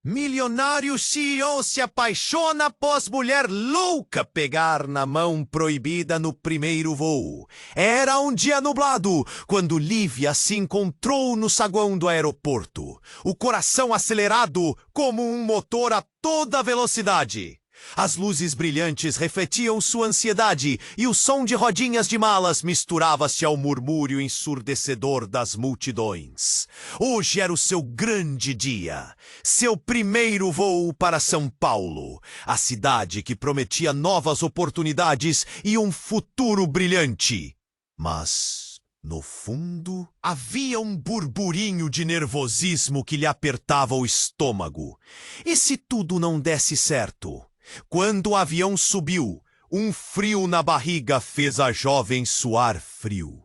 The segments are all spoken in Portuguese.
Milionário CEO se apaixona após mulher louca pegar na mão proibida no primeiro voo. Era um dia nublado quando Lívia se encontrou no saguão do aeroporto, o coração acelerado como um motor a toda velocidade. As luzes brilhantes refletiam sua ansiedade e o som de rodinhas de malas misturava-se ao murmúrio ensurdecedor das multidões. Hoje era o seu grande dia, seu primeiro voo para São Paulo, a cidade que prometia novas oportunidades e um futuro brilhante. Mas, no fundo, havia um burburinho de nervosismo que lhe apertava o estômago. E se tudo não desse certo? Quando o avião subiu, um frio na barriga fez a jovem suar frio.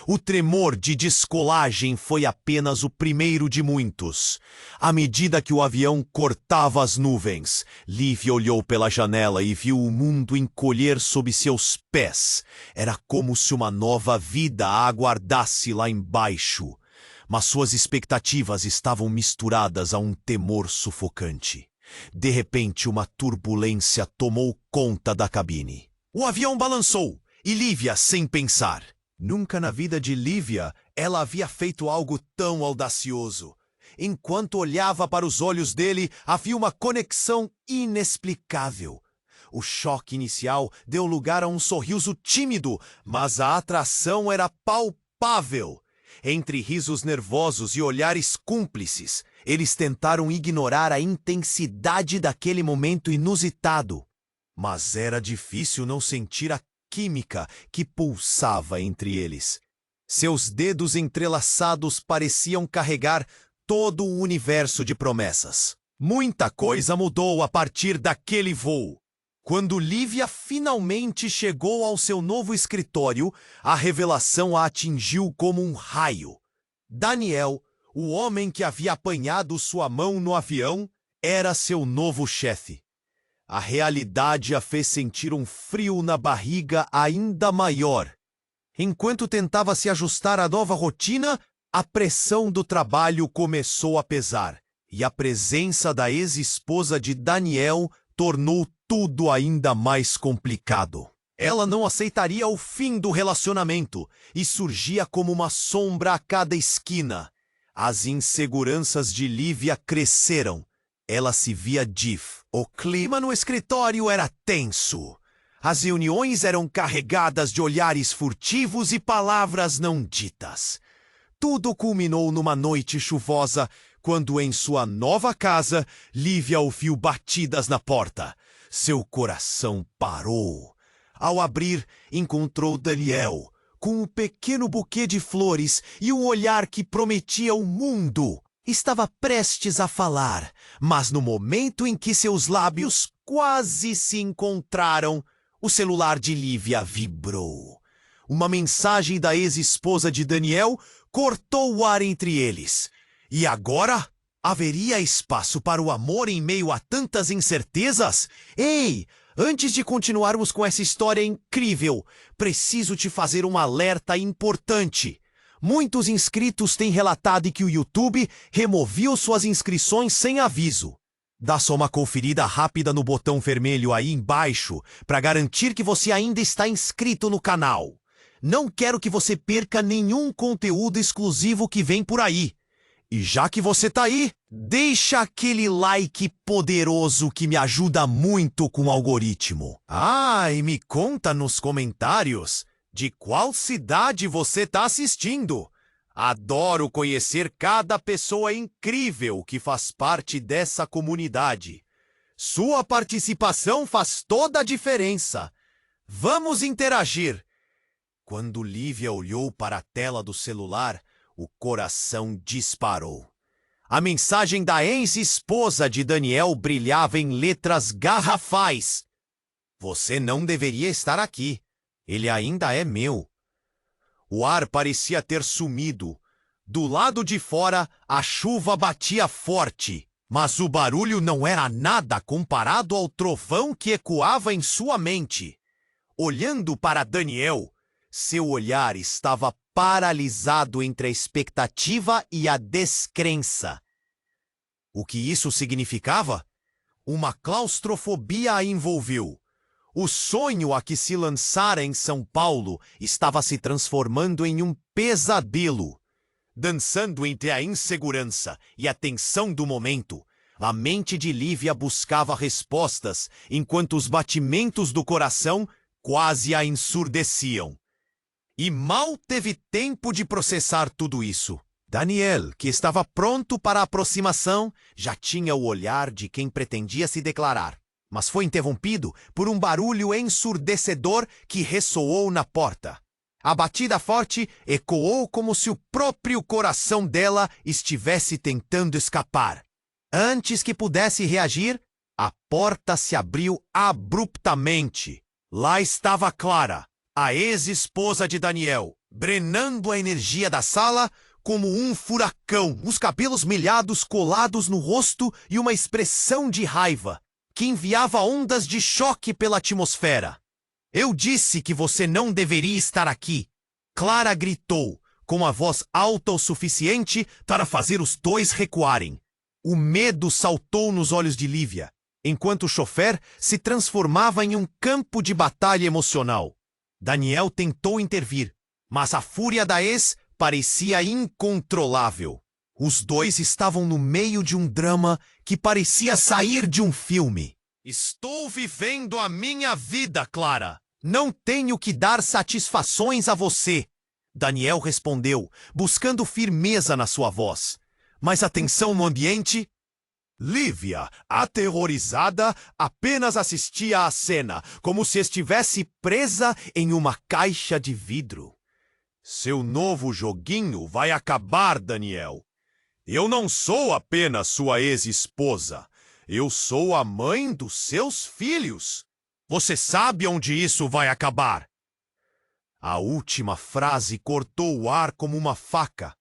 O tremor de descolagem foi apenas o primeiro de muitos. À medida que o avião cortava as nuvens, Lívia olhou pela janela e viu o mundo encolher sob seus pés. Era como se uma nova vida a aguardasse lá embaixo. Mas suas expectativas estavam misturadas a um temor sufocante. De repente, uma turbulência tomou conta da cabine. O avião balançou e Lívia, sem pensar. Nunca na vida de Lívia ela havia feito algo tão audacioso. Enquanto olhava para os olhos dele, havia uma conexão inexplicável. O choque inicial deu lugar a um sorriso tímido, mas a atração era palpável. Entre risos nervosos e olhares cúmplices, eles tentaram ignorar a intensidade daquele momento inusitado. Mas era difícil não sentir a química que pulsava entre eles. Seus dedos entrelaçados pareciam carregar todo o universo de promessas. Muita coisa mudou a partir daquele voo. Quando Lívia finalmente chegou ao seu novo escritório, a revelação a atingiu como um raio. Daniel, o homem que havia apanhado sua mão no avião, era seu novo chefe. A realidade a fez sentir um frio na barriga ainda maior. Enquanto tentava se ajustar à nova rotina, a pressão do trabalho começou a pesar, e a presença da ex-esposa de Daniel tornou tudo ainda mais complicado. Ela não aceitaria o fim do relacionamento e surgia como uma sombra a cada esquina. As inseguranças de Lívia cresceram. Ela se via div. O clima no escritório era tenso. As reuniões eram carregadas de olhares furtivos e palavras não ditas. Tudo culminou numa noite chuvosa, quando em sua nova casa, Lívia ouviu batidas na porta. Seu coração parou. Ao abrir, encontrou Daniel, com um pequeno buquê de flores e um olhar que prometia o mundo. Estava prestes a falar, mas no momento em que seus lábios quase se encontraram, o celular de Lívia vibrou. Uma mensagem da ex-esposa de Daniel cortou o ar entre eles. E agora? Haveria espaço para o amor em meio a tantas incertezas? Ei, antes de continuarmos com essa história incrível, preciso te fazer um alerta importante. Muitos inscritos têm relatado que o YouTube removeu suas inscrições sem aviso. Dá só uma conferida rápida no botão vermelho aí embaixo para garantir que você ainda está inscrito no canal. Não quero que você perca nenhum conteúdo exclusivo que vem por aí. E já que você tá aí, deixa aquele like poderoso que me ajuda muito com o algoritmo. E me conta nos comentários de qual cidade você tá assistindo. Adoro conhecer cada pessoa incrível que faz parte dessa comunidade. Sua participação faz toda a diferença. Vamos interagir. Quando Lívia olhou para a tela do celular, o coração disparou. A mensagem da ex-esposa de Daniel brilhava em letras garrafais. Você não deveria estar aqui. Ele ainda é meu. O ar parecia ter sumido. Do lado de fora, a chuva batia forte, mas o barulho não era nada comparado ao trovão que ecoava em sua mente. Olhando para Daniel, seu olhar estava paralisado entre a expectativa e a descrença. O que isso significava? Uma claustrofobia a envolveu. O sonho a que se lançara em São Paulo estava se transformando em um pesadelo. Dançando entre a insegurança e a tensão do momento, a mente de Lívia buscava respostas, enquanto os batimentos do coração quase a ensurdeciam. E mal teve tempo de processar tudo isso. Daniel, que estava pronto para a aproximação, já tinha o olhar de quem pretendia se declarar, mas foi interrompido por um barulho ensurdecedor que ressoou na porta. A batida forte ecoou como se o próprio coração dela estivesse tentando escapar. Antes que pudesse reagir, a porta se abriu abruptamente. Lá estava Clara, a ex-esposa de Daniel, drenando a energia da sala como um furacão, os cabelos milhados colados no rosto e uma expressão de raiva que enviava ondas de choque pela atmosfera. Eu disse que você não deveria estar aqui. Clara gritou, com a voz alta o suficiente para fazer os dois recuarem. O medo saltou nos olhos de Lívia, enquanto o chofer se transformava em um campo de batalha emocional. Daniel tentou intervir, mas a fúria da ex parecia incontrolável. Os dois estavam no meio de um drama que parecia sair de um filme. Estou vivendo a minha vida, Clara. Não tenho que dar satisfações a você, Daniel respondeu, buscando firmeza na sua voz. Mas a tensão no ambiente... Lívia, aterrorizada, apenas assistia à cena, como se estivesse presa em uma caixa de vidro. Seu novo joguinho vai acabar, Daniel. Eu não sou apenas sua ex-esposa. Eu sou a mãe dos seus filhos. Você sabe onde isso vai acabar? A última frase cortou o ar como uma faca.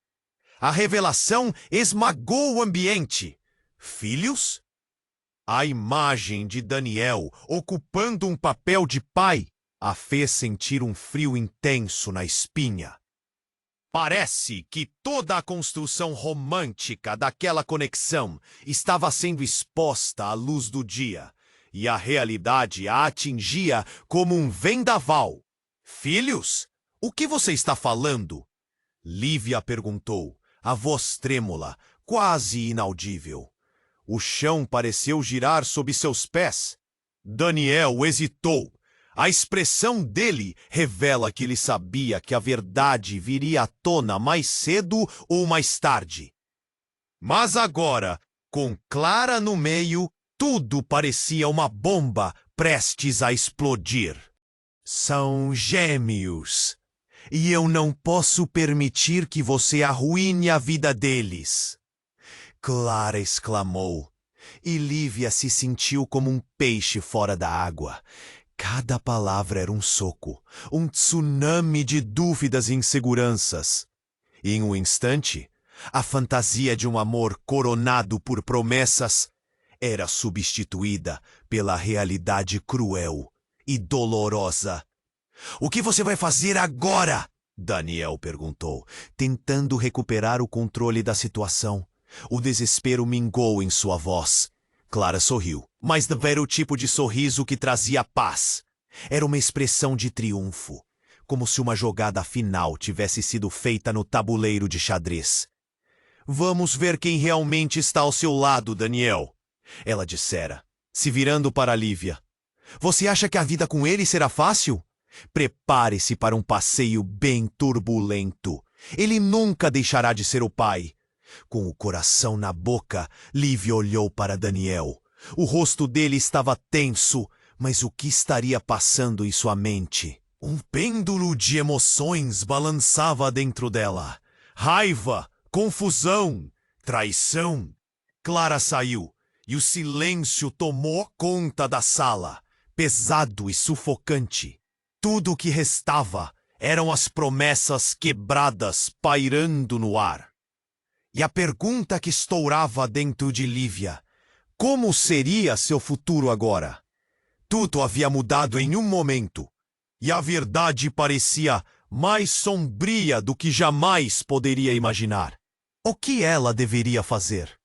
A revelação esmagou o ambiente. Filhos? A imagem de Daniel ocupando um papel de pai a fez sentir um frio intenso na espinha. Parece que toda a construção romântica daquela conexão estava sendo exposta à luz do dia, e a realidade a atingia como um vendaval. Filhos? O que você está falando? Lívia perguntou, a voz trêmula, quase inaudível. O chão pareceu girar sob seus pés. Daniel hesitou. A expressão dele revela que ele sabia que a verdade viria à tona mais cedo ou mais tarde. Mas agora, com Clara no meio, tudo parecia uma bomba prestes a explodir. São gêmeos, e eu não posso permitir que você arruine a vida deles. Clara exclamou, e Lívia se sentiu como um peixe fora da água. Cada palavra era um soco, um tsunami de dúvidas e inseguranças. E em um instante, a fantasia de um amor coronado por promessas era substituída pela realidade cruel e dolorosa. O que você vai fazer agora? Daniel perguntou, tentando recuperar o controle da situação. O desespero mingou em sua voz. Clara sorriu, mas não era o tipo de sorriso que trazia paz. Era uma expressão de triunfo, como se uma jogada final tivesse sido feita no tabuleiro de xadrez. Vamos ver quem realmente está ao seu lado, Daniel, ela dissera, se virando para Lívia. Você acha que a vida com ele será fácil? Prepare-se para um passeio bem turbulento. Ele nunca deixará de ser o pai. Com o coração na boca, Lívia olhou para Daniel. O rosto dele estava tenso, mas o que estaria passando em sua mente? Um pêndulo de emoções balançava dentro dela. Raiva, confusão, traição. Clara saiu, e o silêncio tomou conta da sala, pesado e sufocante. Tudo o que restava eram as promessas quebradas pairando no ar. E a pergunta que estourava dentro de Lívia: como seria seu futuro agora? Tudo havia mudado em um momento, e a verdade parecia mais sombria do que jamais poderia imaginar. O que ela deveria fazer?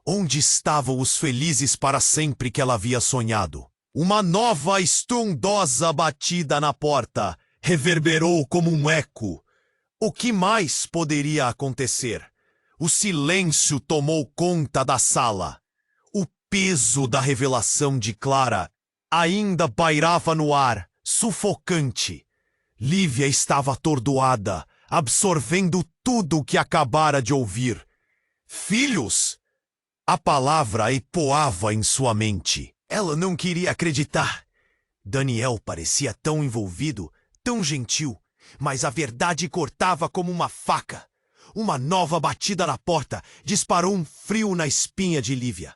Onde estavam os felizes para sempre que ela havia sonhado? Uma nova estrondosa batida na porta reverberou como um eco. O que mais poderia acontecer? O silêncio tomou conta da sala. O peso da revelação de Clara ainda pairava no ar, sufocante. Lívia estava atordoada, absorvendo tudo o que acabara de ouvir. Filhos! A palavra ecoava em sua mente. Ela não queria acreditar. Daniel parecia tão envolvido, tão gentil, mas a verdade cortava como uma faca. Uma nova batida na porta disparou um frio na espinha de Lívia.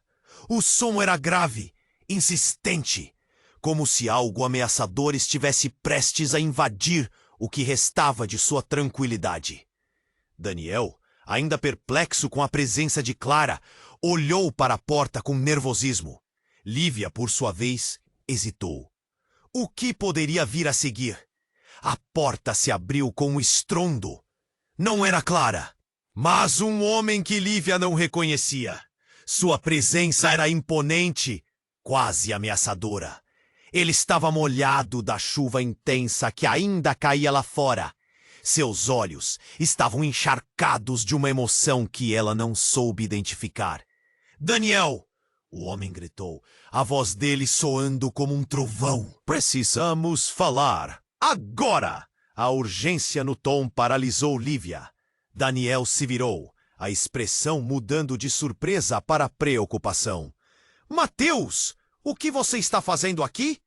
O som era grave, insistente, como se algo ameaçador estivesse prestes a invadir o que restava de sua tranquilidade. Daniel, ainda perplexo com a presença de Clara, olhou para a porta com nervosismo. Lívia, por sua vez, hesitou. O que poderia vir a seguir? A porta se abriu com um estrondo. Não era Clara, mas um homem que Lívia não reconhecia. Sua presença era imponente, quase ameaçadora. Ele estava molhado da chuva intensa que ainda caía lá fora. Seus olhos estavam encharcados de uma emoção que ela não soube identificar. Daniel! O homem gritou, a voz dele soando como um trovão. Precisamos falar. Agora! A urgência no tom paralisou Lívia. Daniel se virou, a expressão mudando de surpresa para preocupação. Mateus! O que você está fazendo aqui?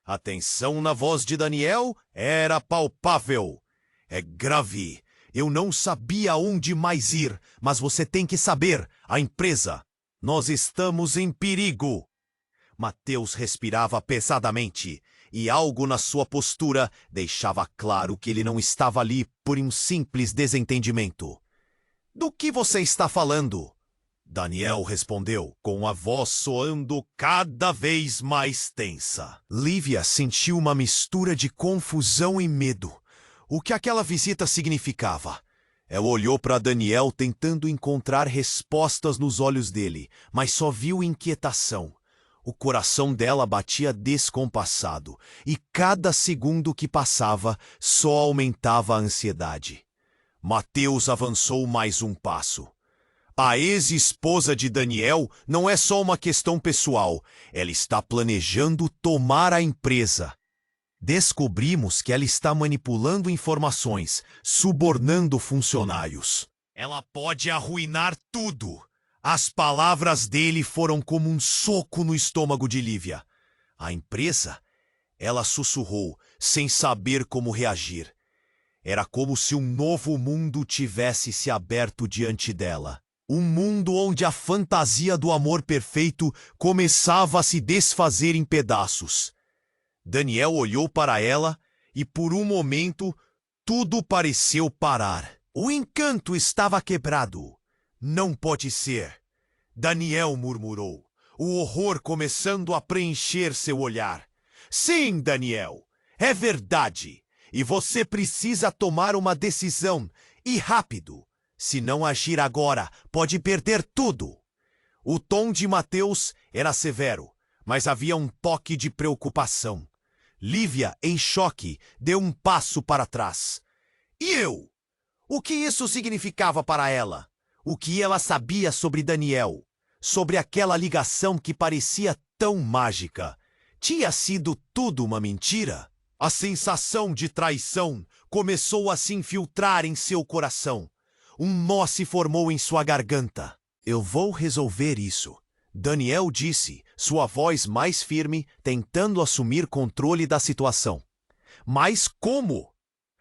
A tensão na voz de Daniel era palpável. É grave. Eu não sabia onde mais ir, mas você tem que saber. A empresa. Nós estamos em perigo. Mateus respirava pesadamente, e algo na sua postura deixava claro que ele não estava ali por um simples desentendimento. Do que você está falando? Daniel respondeu, com a voz soando cada vez mais tensa. Lívia sentiu uma mistura de confusão e medo. O que aquela visita significava? Ela olhou para Daniel tentando encontrar respostas nos olhos dele, mas só viu inquietação. O coração dela batia descompassado, e cada segundo que passava só aumentava a ansiedade. Mateus avançou mais um passo. A ex-esposa de Daniel não é só uma questão pessoal. Ela está planejando tomar a empresa. Descobrimos que ela está manipulando informações, subornando funcionários. Ela pode arruinar tudo. As palavras dele foram como um soco no estômago de Lívia. A empresa? Ela sussurrou, sem saber como reagir. Era como se um novo mundo tivesse se aberto diante dela. Um mundo onde a fantasia do amor perfeito começava a se desfazer em pedaços. Daniel olhou para ela e, por um momento, tudo pareceu parar. O encanto estava quebrado. Não pode ser. Daniel murmurou, o horror começando a preencher seu olhar. Sim, Daniel, é verdade. E você precisa tomar uma decisão, e rápido. Se não agir agora, pode perder tudo. O tom de Mateus era severo, mas havia um toque de preocupação. Lívia, em choque, deu um passo para trás. E eu? O que isso significava para ela? O que ela sabia sobre Daniel? Sobre aquela ligação que parecia tão mágica? Tinha sido tudo uma mentira? A sensação de traição começou a se infiltrar em seu coração. Um nó se formou em sua garganta. Eu vou resolver isso. Daniel disse, sua voz mais firme, tentando assumir controle da situação. Mas como?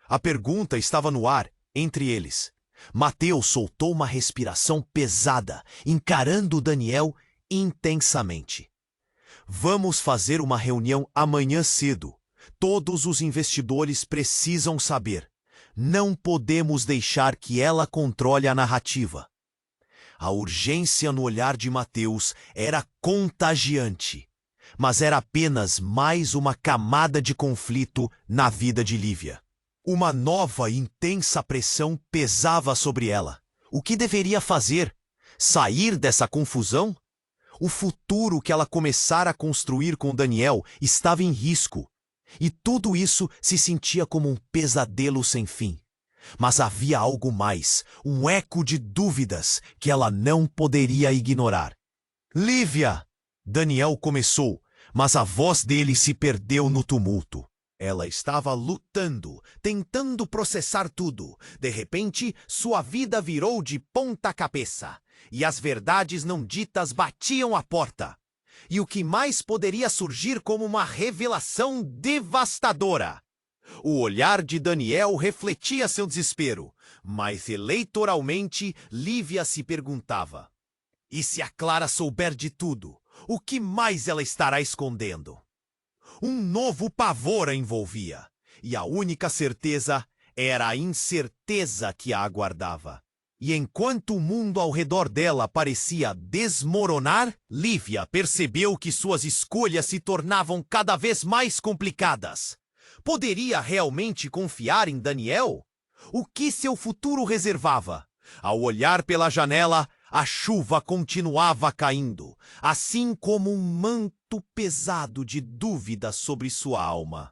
A pergunta estava no ar, entre eles. Mateus soltou uma respiração pesada, encarando Daniel intensamente. Vamos fazer uma reunião amanhã cedo. Todos os investidores precisam saber. Não podemos deixar que ela controle a narrativa. A urgência no olhar de Mateus era contagiante, mas era apenas mais uma camada de conflito na vida de Lívia. Uma nova e intensa pressão pesava sobre ela. O que deveria fazer? Sair dessa confusão? O futuro que ela começara a construir com Daniel estava em risco. E tudo isso se sentia como um pesadelo sem fim. Mas havia algo mais, um eco de dúvidas que ela não poderia ignorar. Lívia! Daniel começou, mas a voz dele se perdeu no tumulto. Ela estava lutando, tentando processar tudo. De repente, sua vida virou de ponta cabeça. E as verdades não ditas batiam à porta. E o que mais poderia surgir como uma revelação devastadora? O olhar de Daniel refletia seu desespero, mas eleitoralmente Lívia se perguntava: e se a Clara souber de tudo, o que mais ela estará escondendo? Um novo pavor a envolvia, e a única certeza era a incerteza que a aguardava. E enquanto o mundo ao redor dela parecia desmoronar, Lívia percebeu que suas escolhas se tornavam cada vez mais complicadas. Poderia realmente confiar em Daniel? O que seu futuro reservava? Ao olhar pela janela, a chuva continuava caindo, assim como um manto pesado de dúvida sobre sua alma.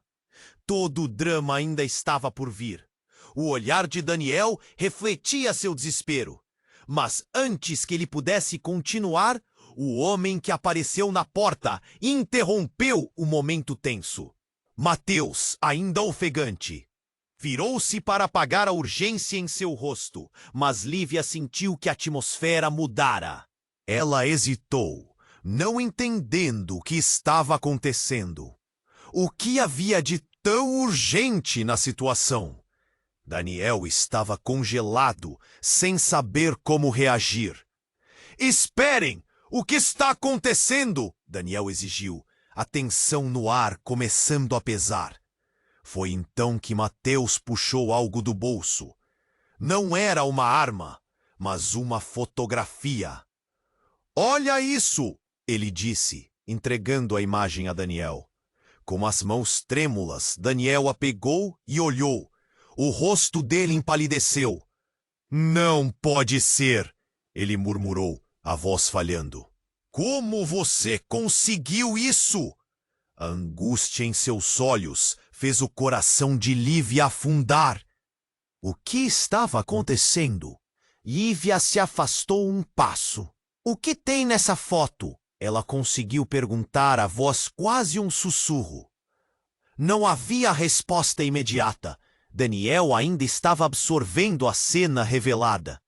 Todo o drama ainda estava por vir. O olhar de Daniel refletia seu desespero. Mas antes que ele pudesse continuar, o homem que apareceu na porta interrompeu o momento tenso. Mateus, ainda ofegante, virou-se para apagar a urgência em seu rosto, mas Lívia sentiu que a atmosfera mudara. Ela hesitou, não entendendo o que estava acontecendo. O que havia de tão urgente na situação? Daniel estava congelado, sem saber como reagir. Esperem! O que está acontecendo? Daniel exigiu, a tensão no ar começando a pesar. Foi então que Mateus puxou algo do bolso. Não era uma arma, mas uma fotografia. Olha isso! Ele disse, entregando a imagem a Daniel. Com as mãos trêmulas, Daniel a pegou e olhou. O rosto dele empalideceu. Não pode ser, ele murmurou, a voz falhando. Como você conseguiu isso? A angústia em seus olhos fez o coração de Lívia afundar. O que estava acontecendo? Lívia se afastou um passo. O que tem nessa foto? Ela conseguiu perguntar a voz quase um sussurro. Não havia resposta imediata. Daniel ainda estava absorvendo a cena revelada.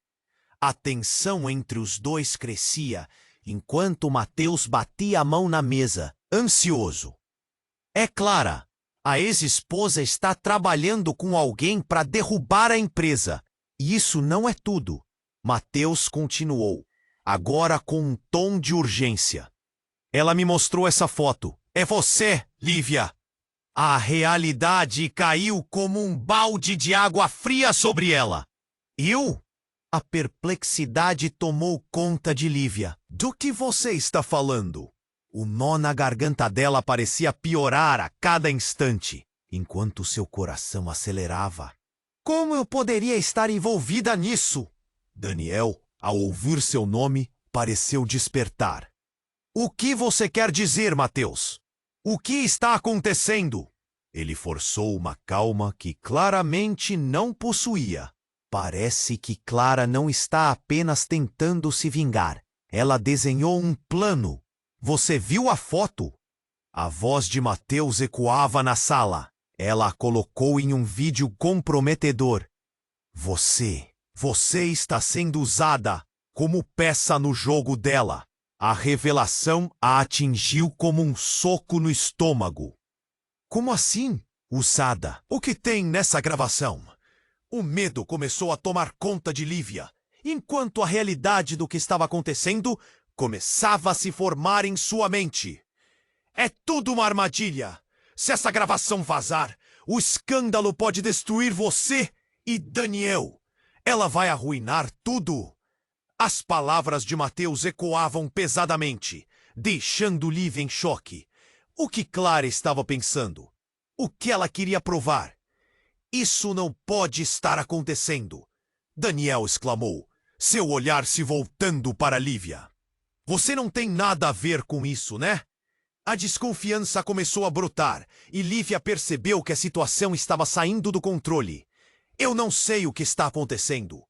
A tensão entre os dois crescia, enquanto Mateus batia a mão na mesa, ansioso. É Clara, a ex-esposa está trabalhando com alguém para derrubar a empresa. E isso não é tudo. Mateus continuou, agora com um tom de urgência. Ela me mostrou essa foto. É você, Lívia! A realidade caiu como um balde de água fria sobre ela. Eu? A perplexidade tomou conta de Lívia. Do que você está falando? O nó na garganta dela parecia piorar a cada instante, enquanto seu coração acelerava. Como eu poderia estar envolvida nisso? Daniel, ao ouvir seu nome, pareceu despertar. O que você quer dizer, Mateus? O que está acontecendo? Ele forçou uma calma que claramente não possuía. Parece que Clara não está apenas tentando se vingar. Ela desenhou um plano. Você viu a foto? A voz de Mateus ecoava na sala. Ela a colocou em um vídeo comprometedor. Você está sendo usada como peça no jogo dela. A revelação a atingiu como um soco no estômago. Como assim, usada? O que tem nessa gravação? O medo começou a tomar conta de Lívia, enquanto a realidade do que estava acontecendo começava a se formar em sua mente. É tudo uma armadilha. Se essa gravação vazar, o escândalo pode destruir você e Daniel. Ela vai arruinar tudo. As palavras de Mateus ecoavam pesadamente, deixando Lívia em choque. O que Clara estava pensando? O que ela queria provar? Isso não pode estar acontecendo! Daniel exclamou. seu olhar se voltando para Lívia. Você não tem nada a ver com isso, né? A desconfiança começou a brotar e Lívia percebeu que a situação estava saindo do controle. Eu não sei o que está acontecendo.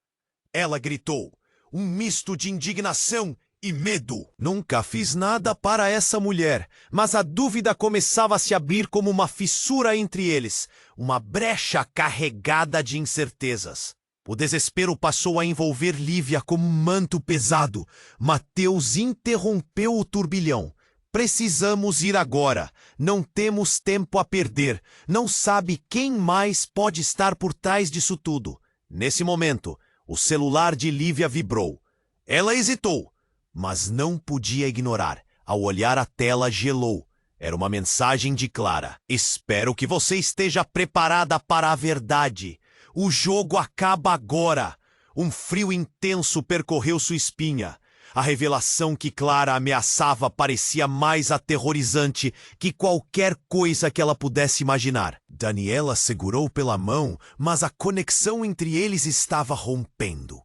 Ela gritou, um misto de indignação e medo. Nunca fiz nada para essa mulher, mas a dúvida começava a se abrir como uma fissura entre eles, uma brecha carregada de incertezas. O desespero passou a envolver Lívia como um manto pesado. Mateus interrompeu o turbilhão. Precisamos ir agora. Não temos tempo a perder. Não sabe quem mais pode estar por trás disso tudo. Nesse momento, o celular de Lívia vibrou. Ela hesitou, mas não podia ignorar. Ao olhar a tela, gelou. Era uma mensagem de Clara. Espero que você esteja preparada para a verdade. O jogo acaba agora. Um frio intenso percorreu sua espinha. A revelação que Clara ameaçava parecia mais aterrorizante que qualquer coisa que ela pudesse imaginar. Daniela segurou pela mão, mas a conexão entre eles estava rompendo.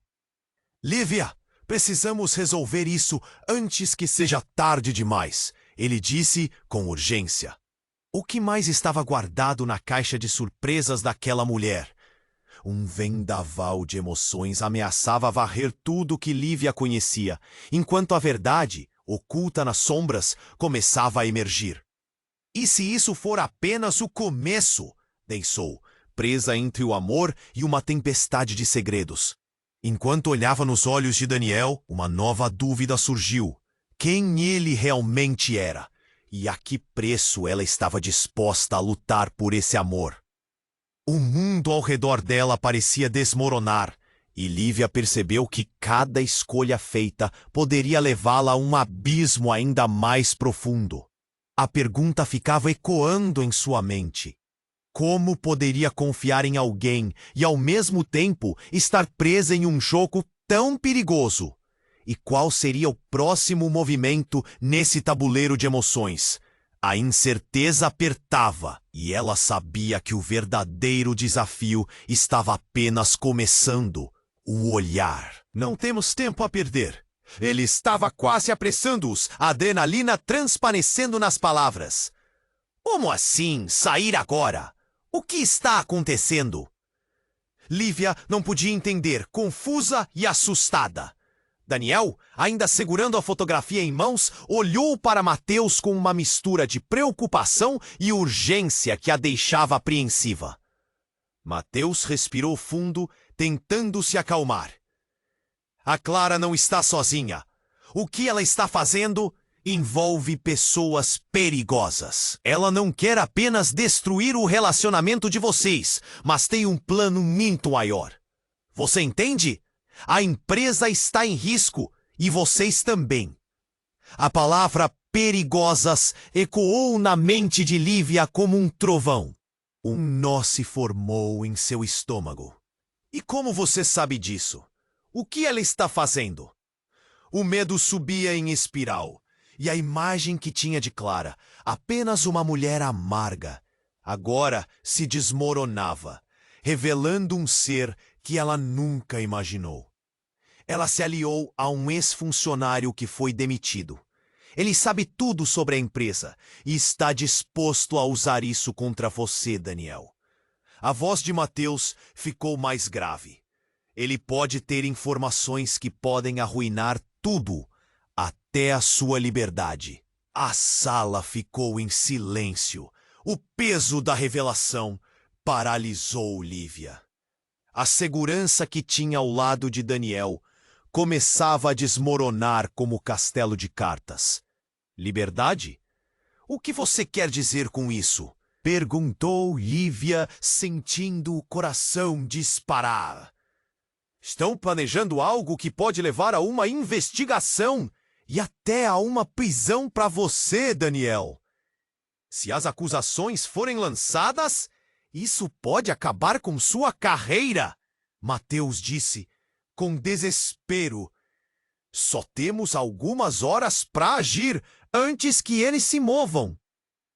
Lívia, precisamos resolver isso antes que seja tarde demais, ele disse com urgência. O que mais estava guardado na caixa de surpresas daquela mulher? Um vendaval de emoções ameaçava varrer tudo que Lívia conhecia, enquanto a verdade, oculta nas sombras, começava a emergir. E se isso for apenas o começo? Pensou, presa entre o amor e uma tempestade de segredos. Enquanto olhava nos olhos de Daniel, uma nova dúvida surgiu. Quem ele realmente era? E a que preço ela estava disposta a lutar por esse amor? O mundo ao redor dela parecia desmoronar, e Lívia percebeu que cada escolha feita poderia levá-la a um abismo ainda mais profundo. A pergunta ficava ecoando em sua mente. Como poderia confiar em alguém e, ao mesmo tempo, estar presa em um jogo tão perigoso? E qual seria o próximo movimento nesse tabuleiro de emoções? A incerteza apertava, e ela sabia que o verdadeiro desafio estava apenas começando. O olhar. Não temos tempo a perder. Ele estava quase apressando-os, a adrenalina transparecendo nas palavras. Como assim, sair agora? O que está acontecendo? Lívia não podia entender, confusa e assustada. Daniel, ainda segurando a fotografia em mãos, olhou para Mateus com uma mistura de preocupação e urgência que a deixava apreensiva. Mateus respirou fundo, tentando se acalmar. A Clara não está sozinha. O que ela está fazendo envolve pessoas perigosas. Ela não quer apenas destruir o relacionamento de vocês, mas tem um plano muito maior. Você entende? A empresa está em risco e vocês também. A palavra perigosas ecoou na mente de Lívia como um trovão. Um nó se formou em seu estômago. E como você sabe disso? O que ela está fazendo? O medo subia em espiral, e a imagem que tinha de Clara, apenas uma mulher amarga, agora se desmoronava, revelando um ser que ela nunca imaginou. Ela se aliou a um ex-funcionário que foi demitido. Ele sabe tudo sobre a empresa e está disposto a usar isso contra você, Daniel. A voz de Mateus ficou mais grave. Ele pode ter informações que podem arruinar tudo, até a sua liberdade. A sala ficou em silêncio. O peso da revelação paralisou Lívia. A segurança que tinha ao lado de Daniel começava a desmoronar como castelo de cartas. Liberdade? O que você quer dizer com isso? Perguntou Lívia, sentindo o coração disparar. Estão planejando algo que pode levar a uma investigação e até a uma prisão para você, Daniel. Se as acusações forem lançadas, isso pode acabar com sua carreira, Mateus disse, com desespero. Só temos algumas horas para agir antes que eles se movam.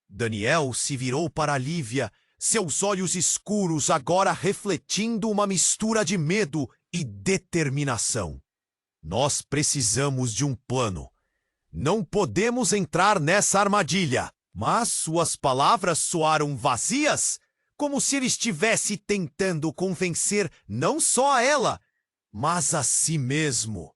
Daniel se virou para Lívia, seus olhos escuros agora refletindo uma mistura de medo e determinação. Nós precisamos de um plano. Não podemos entrar nessa armadilha. Mas suas palavras soaram vazias, como se ele estivesse tentando convencer não só a ela, mas a si mesmo.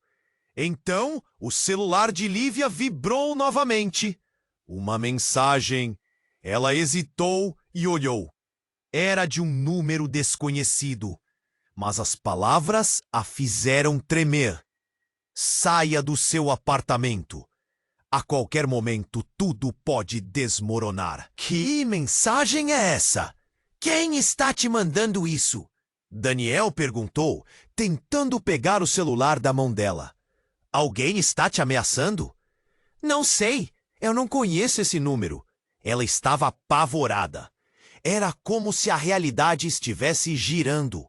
Então, o celular de Lívia vibrou novamente. Uma mensagem. Ela hesitou e olhou. Era de um número desconhecido, mas as palavras a fizeram tremer. Saia do seu apartamento. A qualquer momento, tudo pode desmoronar. Que mensagem é essa? Quem está te mandando isso? Daniel perguntou, tentando pegar o celular da mão dela. Alguém está te ameaçando? Não sei. Eu não conheço esse número. Ela estava apavorada. Era como se a realidade estivesse girando.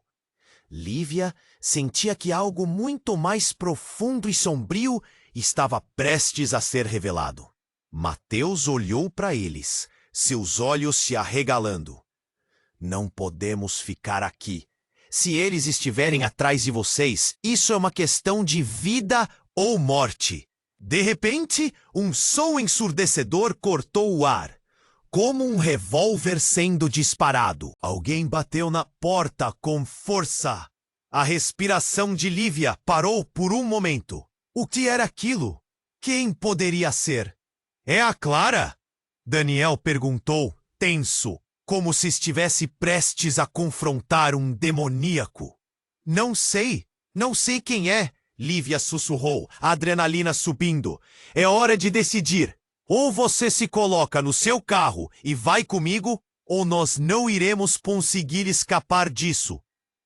Lívia sentia que algo muito mais profundo e sombrio estava prestes a ser revelado. Mateus olhou para eles, seus olhos se arregalando. Não podemos ficar aqui. Se eles estiverem atrás de vocês, isso é uma questão de vida ou morte. De repente, um som ensurdecedor cortou o ar, como um revólver sendo disparado. Alguém bateu na porta com força. A respiração de Lívia parou por um momento. O que era aquilo? Quem poderia ser? É a Clara? Daniel perguntou, tenso, como se estivesse prestes a confrontar um demoníaco. Não sei quem é, Lívia sussurrou, a adrenalina subindo. É hora de decidir. Ou você se coloca no seu carro e vai comigo, ou nós não iremos conseguir escapar disso.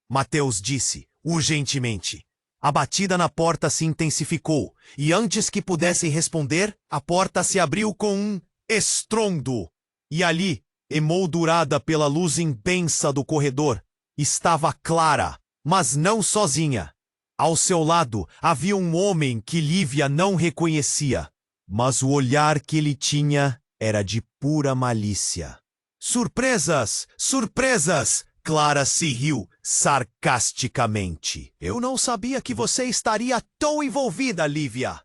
Mateus disse, urgentemente. A batida na porta se intensificou, e antes que pudessem responder, a porta se abriu com um estrondo. E ali, emoldurada pela luz intensa do corredor, estava Clara, mas não sozinha. Ao seu lado havia um homem que Lívia não reconhecia, mas o olhar que ele tinha era de pura malícia. Surpresas! Surpresas! Clara se riu sarcasticamente. Eu não sabia que você estaria tão envolvida, Lívia.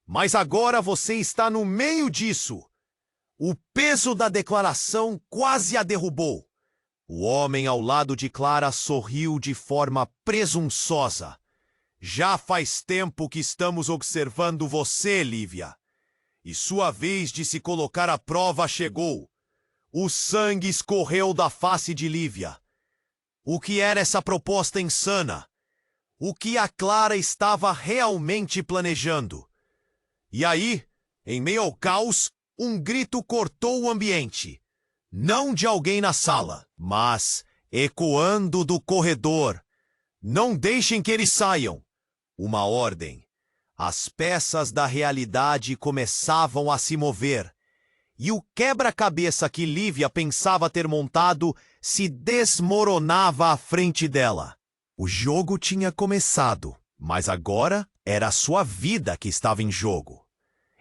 Mas agora você está no meio disso. O peso da declaração quase a derrubou. O homem ao lado de Clara sorriu de forma presunçosa. Já faz tempo que estamos observando você, Lívia. E sua vez de se colocar à prova chegou. O sangue escorreu da face de Lívia. O que era essa proposta insana? O que a Clara estava realmente planejando? E aí, em meio ao caos, um grito cortou o ambiente. Não de alguém na sala, mas ecoando do corredor. Não deixem que eles saiam. Uma ordem. As peças da realidade começavam a se mover. E o quebra-cabeça que Lívia pensava ter montado se desmoronava à frente dela. O jogo tinha começado, mas agora era a sua vida que estava em jogo.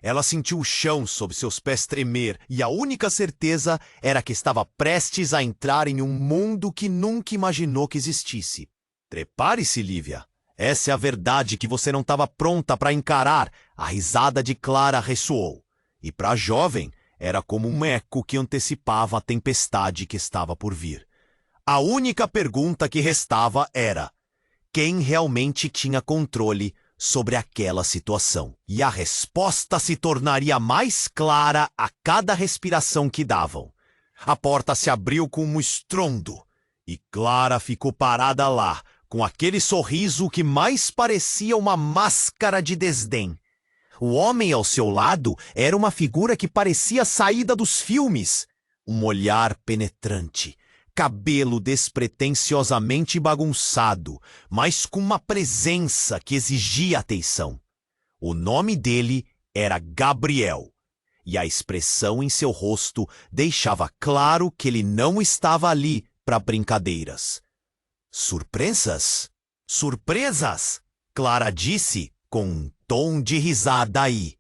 Ela sentiu o chão sob seus pés tremer e a única certeza era que estava prestes a entrar em um mundo que nunca imaginou que existisse. Prepare-se, Lívia. Essa é a verdade que você não estava pronta para encarar. A risada de Clara ressoou. E para a jovem, era como um eco que antecipava a tempestade que estava por vir. A única pergunta que restava era: quem realmente tinha controle sobre aquela situação? E a resposta se tornaria mais clara a cada respiração que davam. A porta se abriu com um estrondo, e Clara ficou parada lá, com aquele sorriso que mais parecia uma máscara de desdém. O homem ao seu lado era uma figura que parecia saída dos filmes. Um olhar penetrante, cabelo despretensiosamente bagunçado, mas com uma presença que exigia atenção. O nome dele era Gabriel, e a expressão em seu rosto deixava claro que ele não estava ali para brincadeiras. Surpresas? Surpresas! Clara disse com um tom de risada aí.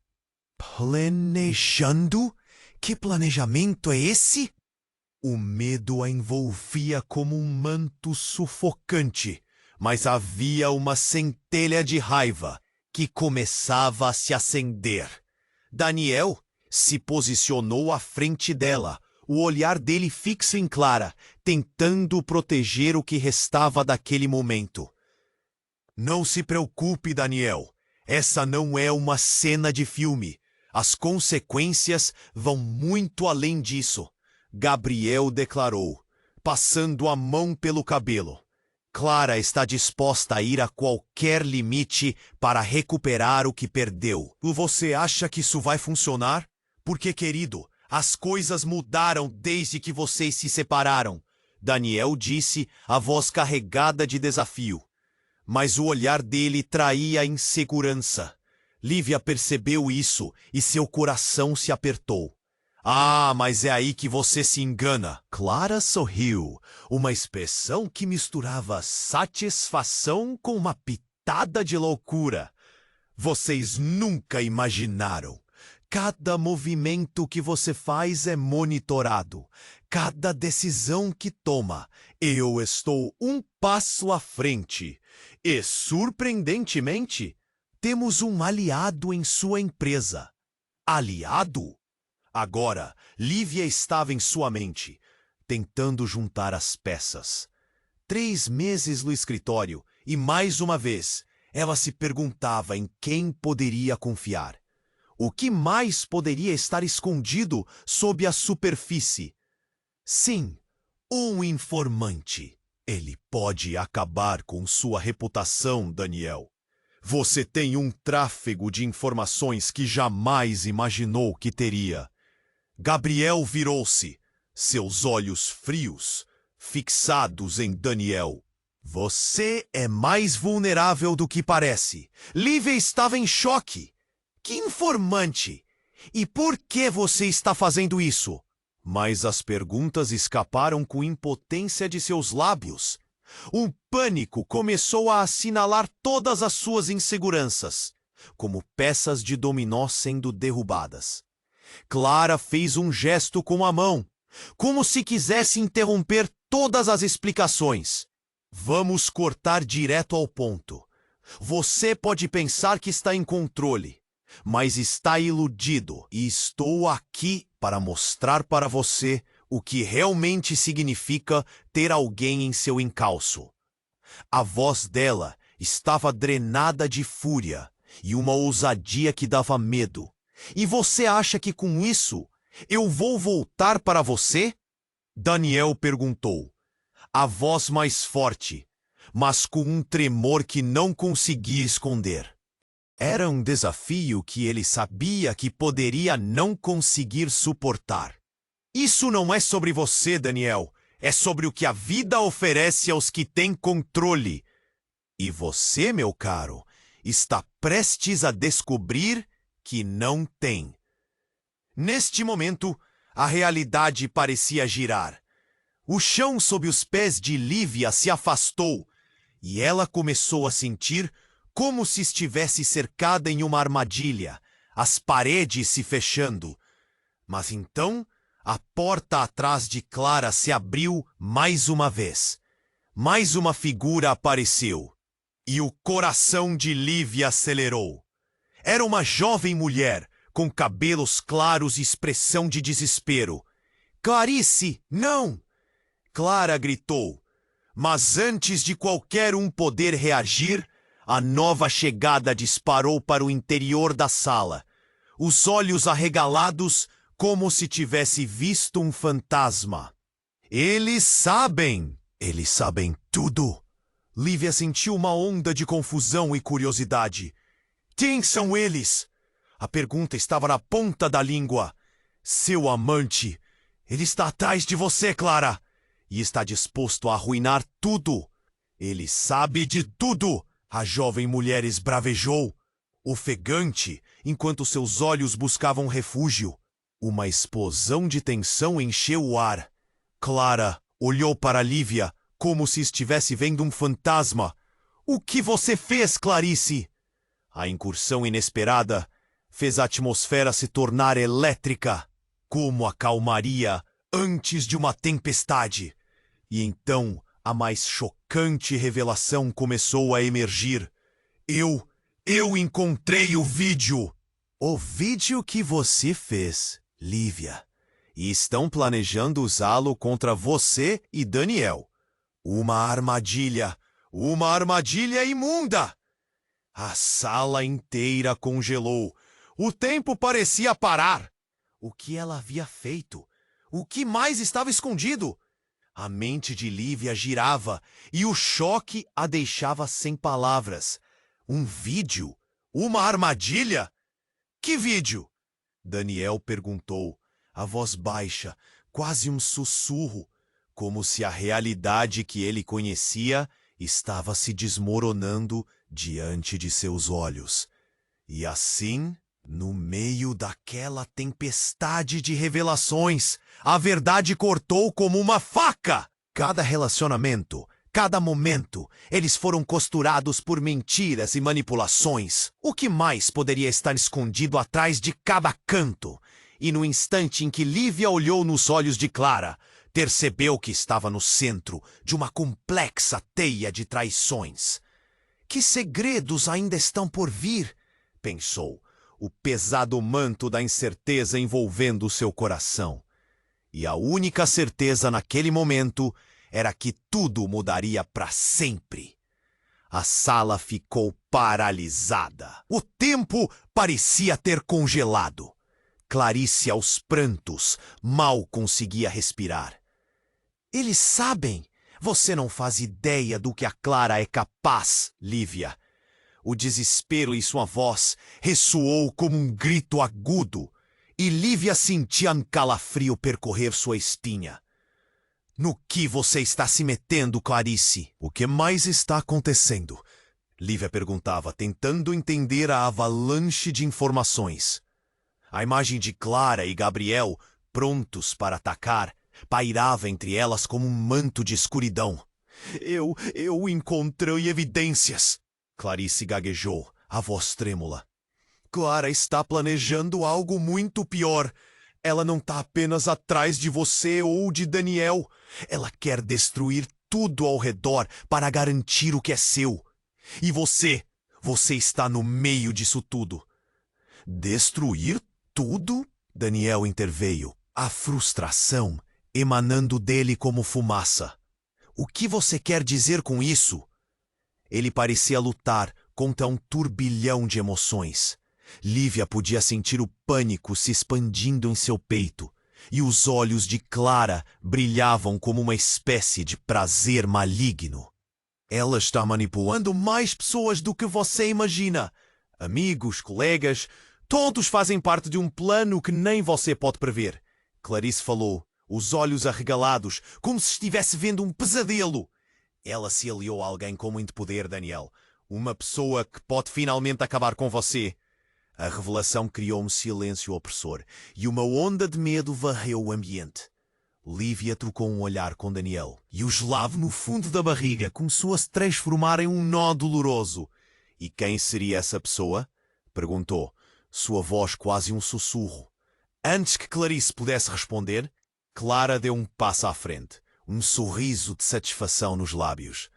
Planejando? Que planejamento é esse? O medo a envolvia como um manto sufocante, mas havia uma centelha de raiva que começava a se acender. Daniel se posicionou à frente dela, o olhar dele fixo em Clara, tentando proteger o que restava daquele momento. Não se preocupe, Daniel. Essa não é uma cena de filme. As consequências vão muito além disso, Gabriel declarou, passando a mão pelo cabelo. Clara está disposta a ir a qualquer limite para recuperar o que perdeu. Você acha que isso vai funcionar? Porque, querido, as coisas mudaram desde que vocês se separaram, Daniel disse, a voz carregada de desafio. Mas o olhar dele traía insegurança. Lívia percebeu isso e seu coração se apertou. Ah, mas é aí que você se engana. Clara sorriu, uma expressão que misturava satisfação com uma pitada de loucura. Vocês nunca imaginaram. Cada movimento que você faz é monitorado. Cada decisão que toma, eu estou um passo à frente. E, surpreendentemente, temos um aliado em sua empresa. Aliado? Agora, Lívia estava em sua mente, tentando juntar as peças. 3 meses no escritório e, mais uma vez, ela se perguntava em quem poderia confiar. O que mais poderia estar escondido sob a superfície? Sim, um informante. Ele pode acabar com sua reputação, Daniel. Você tem um tráfego de informações que jamais imaginou que teria. Gabriel virou-se, seus olhos frios, fixados em Daniel. Você é mais vulnerável do que parece. Lívia estava em choque. Que informante! E por que você está fazendo isso? Mas as perguntas escaparam com impotência de seus lábios. Um pânico começou a assinalar todas as suas inseguranças, como peças de dominó sendo derrubadas. Clara fez um gesto com a mão, como se quisesse interromper todas as explicações. Vamos cortar direto ao ponto. Você pode pensar que está em controle, mas está iludido, e estou aqui para mostrar para você o que realmente significa ter alguém em seu encalço. A voz dela estava drenada de fúria e uma ousadia que dava medo. E você acha que com isso eu vou voltar para você? Daniel perguntou, a voz mais forte, mas com um tremor que não conseguia esconder. Era um desafio que ele sabia que poderia não conseguir suportar. Isso não é sobre você, Daniel. É sobre o que a vida oferece aos que têm controle. E você, meu caro, está prestes a descobrir que não tem. Neste momento, a realidade parecia girar. O chão sob os pés de Lívia se afastou e ela começou a sentir como se estivesse cercada em uma armadilha, as paredes se fechando. Mas então, a porta atrás de Clara se abriu mais uma vez. Mais uma figura apareceu. E o coração de Lívia acelerou. Era uma jovem mulher, com cabelos claros e expressão de desespero. Clarice, não! Clara gritou. Mas antes de qualquer um poder reagir, a nova chegada disparou para o interior da sala. Os olhos arregalados, como se tivesse visto um fantasma. Eles sabem tudo. Lívia sentiu uma onda de confusão e curiosidade. Quem são eles? A pergunta estava na ponta da língua. Seu amante. Ele está atrás de você, Clara. E está disposto a arruinar tudo. Ele sabe de tudo. A jovem mulher esbravejou, ofegante, enquanto seus olhos buscavam refúgio. Uma explosão de tensão encheu o ar. Clara olhou para Lívia como se estivesse vendo um fantasma. O que você fez, Clarice? A incursão inesperada fez a atmosfera se tornar elétrica, como a calmaria antes de uma tempestade. E então a mais chocante revelação começou a emergir. Eu Eu encontrei o vídeo! O vídeo que você fez, Lívia. E estão planejando usá-lo contra você e Daniel. Uma armadilha! Uma armadilha imunda! A sala inteira congelou. O tempo parecia parar. O que ela havia feito? O que mais estava escondido? A mente de Lívia girava e o choque a deixava sem palavras. Um vídeo? Uma armadilha? Que vídeo? Daniel perguntou, a voz baixa, quase um sussurro, como se a realidade que ele conhecia estava se desmoronando diante de seus olhos. E assim, no meio daquela tempestade de revelações, a verdade cortou como uma faca. Cada relacionamento, cada momento, eles foram costurados por mentiras e manipulações. O que mais poderia estar escondido atrás de cada canto? E no instante em que Lívia olhou nos olhos de Clara, percebeu que estava no centro de uma complexa teia de traições. Que segredos ainda estão por vir? Pensou, o pesado manto da incerteza envolvendo seu coração. E a única certeza naquele momento era que tudo mudaria para sempre. A sala ficou paralisada. O tempo parecia ter congelado. Clarice, aos prantos, mal conseguia respirar. Eles sabem. Você não faz ideia do que a Clara é capaz, Lívia. O desespero em sua voz ressoou como um grito agudo, e Lívia sentia um calafrio percorrer sua espinha. No que você está se metendo, Clarice? O que mais está acontecendo? Lívia perguntava, tentando entender a avalanche de informações. A imagem de Clara e Gabriel, prontos para atacar, pairava entre elas como um manto de escuridão. Eu encontrei evidências. Clarice gaguejou, a voz trêmula. Clara está planejando algo muito pior. Ela não está apenas atrás de você ou de Daniel. Ela quer destruir tudo ao redor para garantir o que é seu. E você está no meio disso tudo. Destruir tudo? Daniel interveio, a frustração emanando dele como fumaça. O que você quer dizer com isso? Ele parecia lutar contra um turbilhão de emoções. Lívia podia sentir o pânico se expandindo em seu peito, e os olhos de Clara brilhavam como uma espécie de prazer maligno. Ela está manipulando mais pessoas do que você imagina. Amigos, colegas, todos fazem parte de um plano que nem você pode prever. Clarice falou, os olhos arregalados, como se estivesse vendo um pesadelo. Ela se aliou a alguém com muito poder, Daniel. Uma pessoa que pode finalmente acabar com você. A revelação criou um silêncio opressor e uma onda de medo varreu o ambiente. Lívia trocou um olhar com Daniel e o gelado no fundo da barriga começou a se transformar em um nó doloroso. E quem seria essa pessoa? Perguntou, sua voz quase um sussurro. Antes que Clarice pudesse responder, Clara deu um passo à frente, um sorriso de satisfação nos lábios.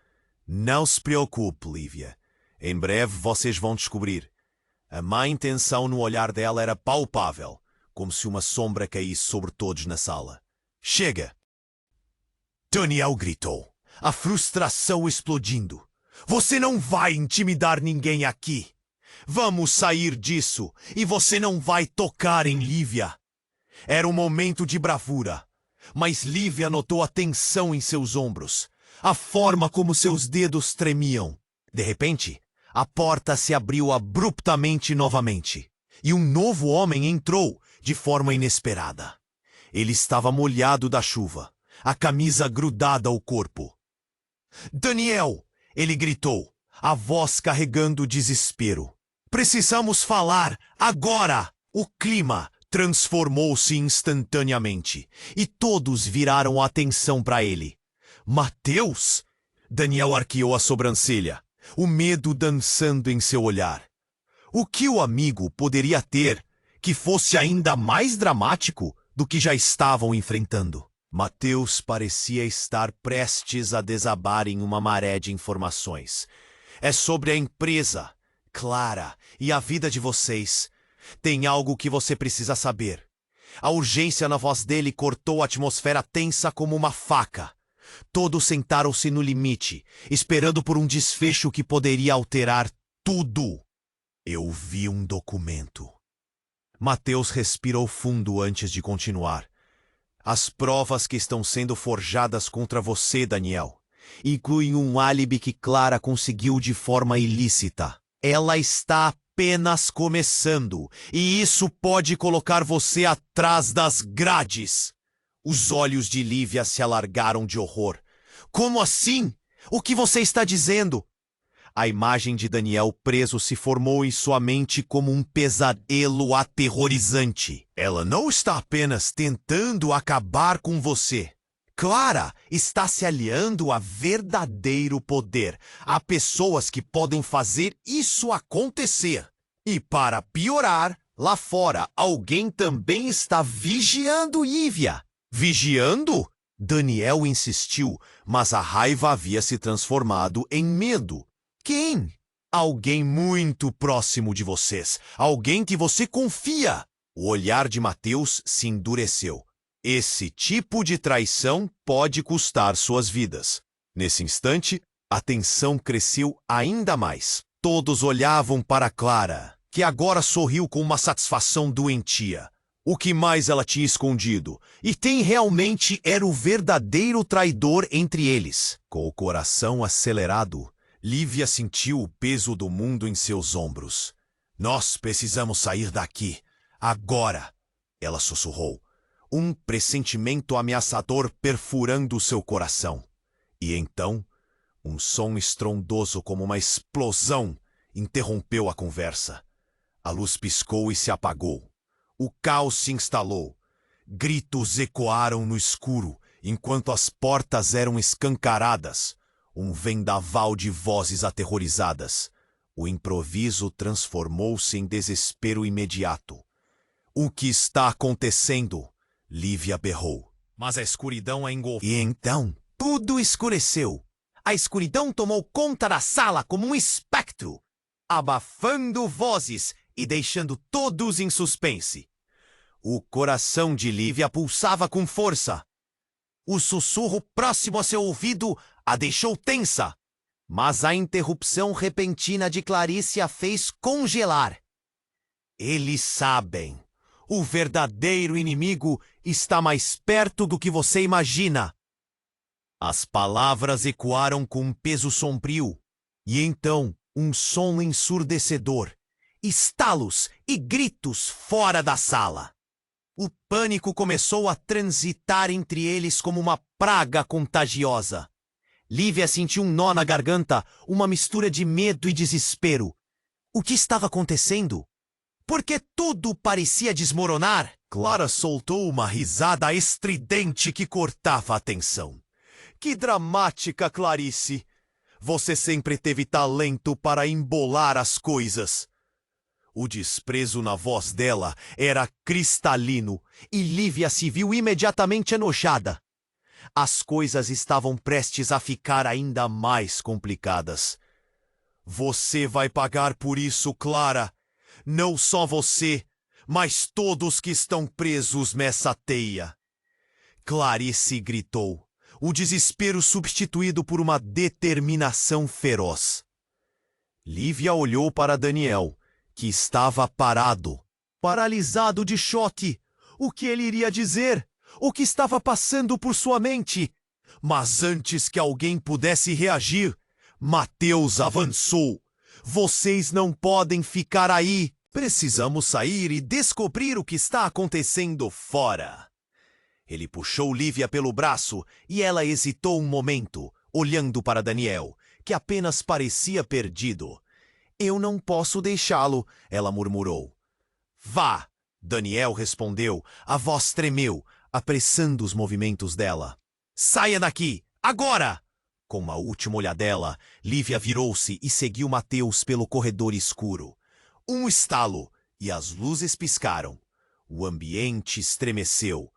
Não se preocupe, Lívia. Em breve vocês vão descobrir. A má intenção no olhar dela era palpável, como se uma sombra caísse sobre todos na sala. Chega! Daniel gritou, a frustração explodindo. Você não vai intimidar ninguém aqui. Vamos sair disso e você não vai tocar em Lívia. Era um momento de bravura, mas Lívia notou a tensão em seus ombros, a forma como seus dedos tremiam. De repente, a porta se abriu abruptamente novamente, e um novo homem entrou de forma inesperada. Ele estava molhado da chuva, a camisa grudada ao corpo. Daniel! Ele gritou, a voz carregando desespero. Precisamos falar, agora! O clima transformou-se instantaneamente, e todos viraram a atenção para ele. Mateus? Daniel arqueou a sobrancelha, o medo dançando em seu olhar. O que o amigo poderia ter que fosse ainda mais dramático do que já estavam enfrentando? Mateus parecia estar prestes a desabar em uma maré de informações. É sobre a empresa, Clara, e a vida de vocês. Tem algo que você precisa saber. A urgência na voz dele cortou a atmosfera tensa como uma faca. Todos sentaram-se no limite, esperando por um desfecho que poderia alterar tudo. Eu vi um documento. Mateus respirou fundo antes de continuar. As provas que estão sendo forjadas contra você, Daniel, incluem um álibi que Clara conseguiu de forma ilícita. Ela está apenas começando, e isso pode colocar você atrás das grades. Os olhos de Lívia se alargaram de horror. Como assim? O que você está dizendo? A imagem de Daniel preso se formou em sua mente como um pesadelo aterrorizante. Ela não está apenas tentando acabar com você. Clara está se aliando a verdadeiro poder, a pessoas que podem fazer isso acontecer. E para piorar, lá fora, alguém também está vigiando Lívia. Vigiando? Daniel insistiu, mas a raiva havia se transformado em medo. Quem? Alguém muito próximo de vocês. Alguém que você confia. O olhar de Mateus se endureceu. Esse tipo de traição pode custar suas vidas. Nesse instante, a tensão cresceu ainda mais. Todos olhavam para Clara, que agora sorriu com uma satisfação doentia. O que mais ela tinha escondido? E quem realmente era o verdadeiro traidor entre eles? Com o coração acelerado, Lívia sentiu o peso do mundo em seus ombros. Nós precisamos sair daqui. Agora! Ela sussurrou. Um pressentimento ameaçador perfurando seu coração. E então, um som estrondoso como uma explosão interrompeu a conversa. A luz piscou e se apagou. O caos se instalou. Gritos ecoaram no escuro, enquanto as portas eram escancaradas. Um vendaval de vozes aterrorizadas. O improviso transformou-se em desespero imediato. O que está acontecendo? Lívia berrou. Mas a escuridão a engolfou. E então, tudo escureceu. A escuridão tomou conta da sala como um espectro, abafando vozes e deixando todos em suspense. O coração de Lívia pulsava com força. O sussurro próximo a seu ouvido a deixou tensa. Mas a interrupção repentina de Clarice a fez congelar. Eles sabem. O verdadeiro inimigo está mais perto do que você imagina. As palavras ecoaram com um peso sombrio. E então, um som ensurdecedor. Estalos e gritos fora da sala. O pânico começou a transitar entre eles como uma praga contagiosa. Lívia sentiu um nó na garganta, uma mistura de medo e desespero. O que estava acontecendo? Porque tudo parecia desmoronar. Clara soltou uma risada estridente que cortava a tensão. Que dramática, Clarice! Você sempre teve talento para embolar as coisas. O desprezo na voz dela era cristalino e Lívia se viu imediatamente enojada. As coisas estavam prestes a ficar ainda mais complicadas. Você vai pagar por isso, Clara. Não só você, mas todos que estão presos nessa teia. Clarice gritou, o desespero substituído por uma determinação feroz. Lívia olhou para Daniel, que estava parado, paralisado de choque. O que ele iria dizer? O que estava passando por sua mente? Mas antes que alguém pudesse reagir, Mateus avançou. Vocês não podem ficar aí. Precisamos sair e descobrir o que está acontecendo fora. Ele puxou Lívia pelo braço e ela hesitou um momento, olhando para Daniel, que apenas parecia perdido. Eu não posso deixá-lo, ela murmurou. Vá, Daniel respondeu, a voz tremeu, apressando os movimentos dela. Saia daqui, agora! Com uma última olhadela, Lívia virou-se e seguiu Mateus pelo corredor escuro. Um estalo, e as luzes piscaram. O ambiente estremeceu.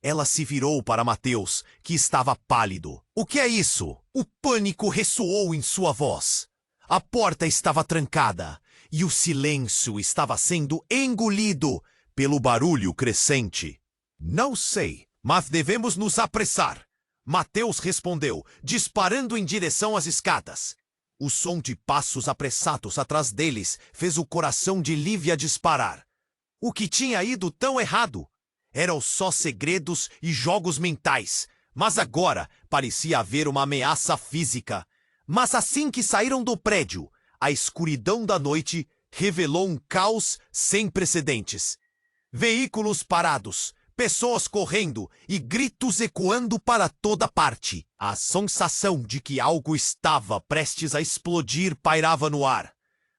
Ela se virou para Mateus, que estava pálido. O que é isso? O pânico ressoou em sua voz. A porta estava trancada, e o silêncio estava sendo engolido pelo barulho crescente. Não sei, mas devemos nos apressar. Mateus respondeu, disparando em direção às escadas. O som de passos apressados atrás deles fez o coração de Lívia disparar. O que tinha ido tão errado? Eram só segredos e jogos mentais, mas agora parecia haver uma ameaça física. Mas assim que saíram do prédio, a escuridão da noite revelou um caos sem precedentes. Veículos parados, pessoas correndo e gritos ecoando para toda parte. A sensação de que algo estava prestes a explodir pairava no ar.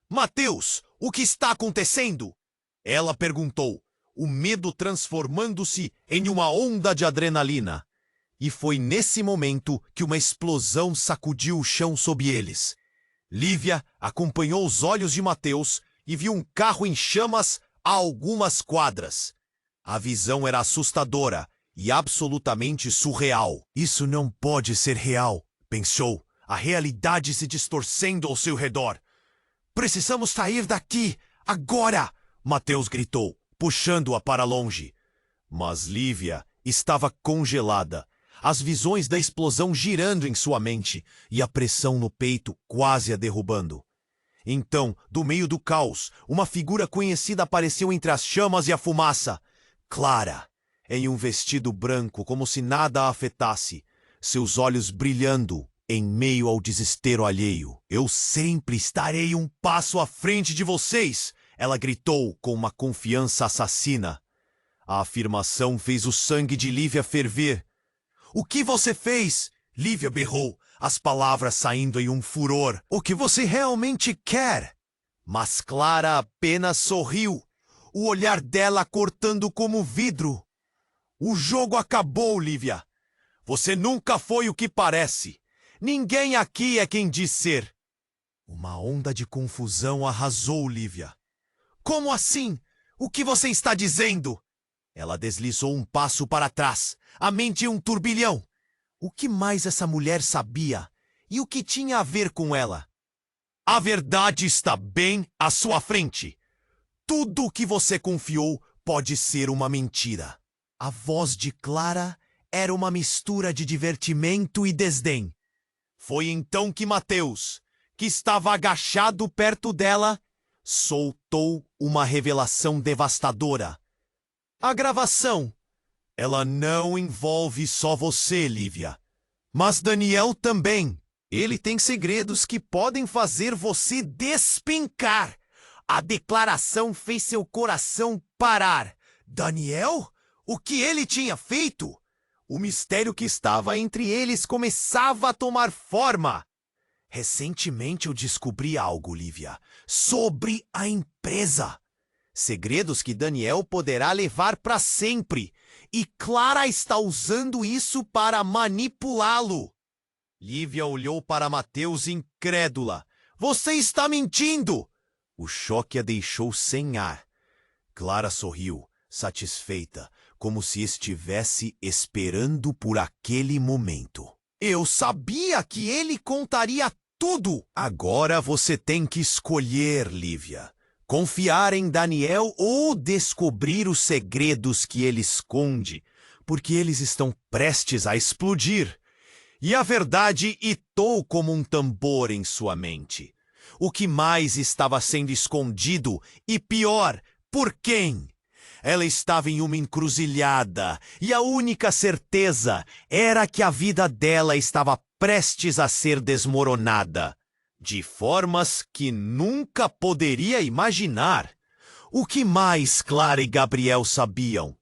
Mateus, o que está acontecendo? Ela perguntou, o medo transformando-se em uma onda de adrenalina. E foi nesse momento que uma explosão sacudiu o chão sob eles. Lívia acompanhou os olhos de Mateus e viu um carro em chamas a algumas quadras. A visão era assustadora e absolutamente surreal. Isso não pode ser real, pensou, a realidade se distorcendo ao seu redor. Precisamos sair daqui, agora! Mateus gritou, puxando-a para longe. Mas Lívia estava congelada, as visões da explosão girando em sua mente e a pressão no peito quase a derrubando. Então, do meio do caos, uma figura conhecida apareceu entre as chamas e a fumaça. Clara, em um vestido branco como se nada a afetasse, seus olhos brilhando em meio ao desespero alheio. Eu sempre estarei um passo à frente de vocês! Ela gritou com uma confiança assassina. A afirmação fez o sangue de Lívia ferver. O que você fez? Lívia berrou, as palavras saindo em um furor. O que você realmente quer? Mas Clara apenas sorriu, o olhar dela cortando como vidro. O jogo acabou, Lívia. Você nunca foi o que parece. Ninguém aqui é quem diz ser. Uma onda de confusão arrasou Lívia. Como assim? O que você está dizendo? Ela deslizou um passo para trás, a mente em um turbilhão. O que mais essa mulher sabia? E o que tinha a ver com ela? A verdade está bem à sua frente. Tudo o que você confiou pode ser uma mentira. A voz de Clara era uma mistura de divertimento e desdém. Foi então que Mateus, que estava agachado perto dela, soltou uma revelação devastadora. A gravação. Ela não envolve só você, Lívia. Mas Daniel também. Ele tem segredos que podem fazer você despencar. A declaração fez seu coração parar. Daniel? O que ele tinha feito? O mistério que estava entre eles começava a tomar forma. Recentemente eu descobri algo, Lívia, sobre a empresa. Segredos que Daniel poderá levar para sempre. E Clara está usando isso para manipulá-lo. Lívia olhou para Mateus incrédula. Você está mentindo! O choque a deixou sem ar. Clara sorriu, satisfeita, como se estivesse esperando por aquele momento. Eu sabia que ele contaria tudo! Agora você tem que escolher, Lívia. Confiar em Daniel ou descobrir os segredos que ele esconde, porque eles estão prestes a explodir. E a verdade hitou como um tambor em sua mente. O que mais estava sendo escondido e, pior, por quem? Ela estava em uma encruzilhada e a única certeza era que a vida dela estava prestes a ser desmoronada. De formas que nunca poderia imaginar. O que mais Clara e Gabriel sabiam?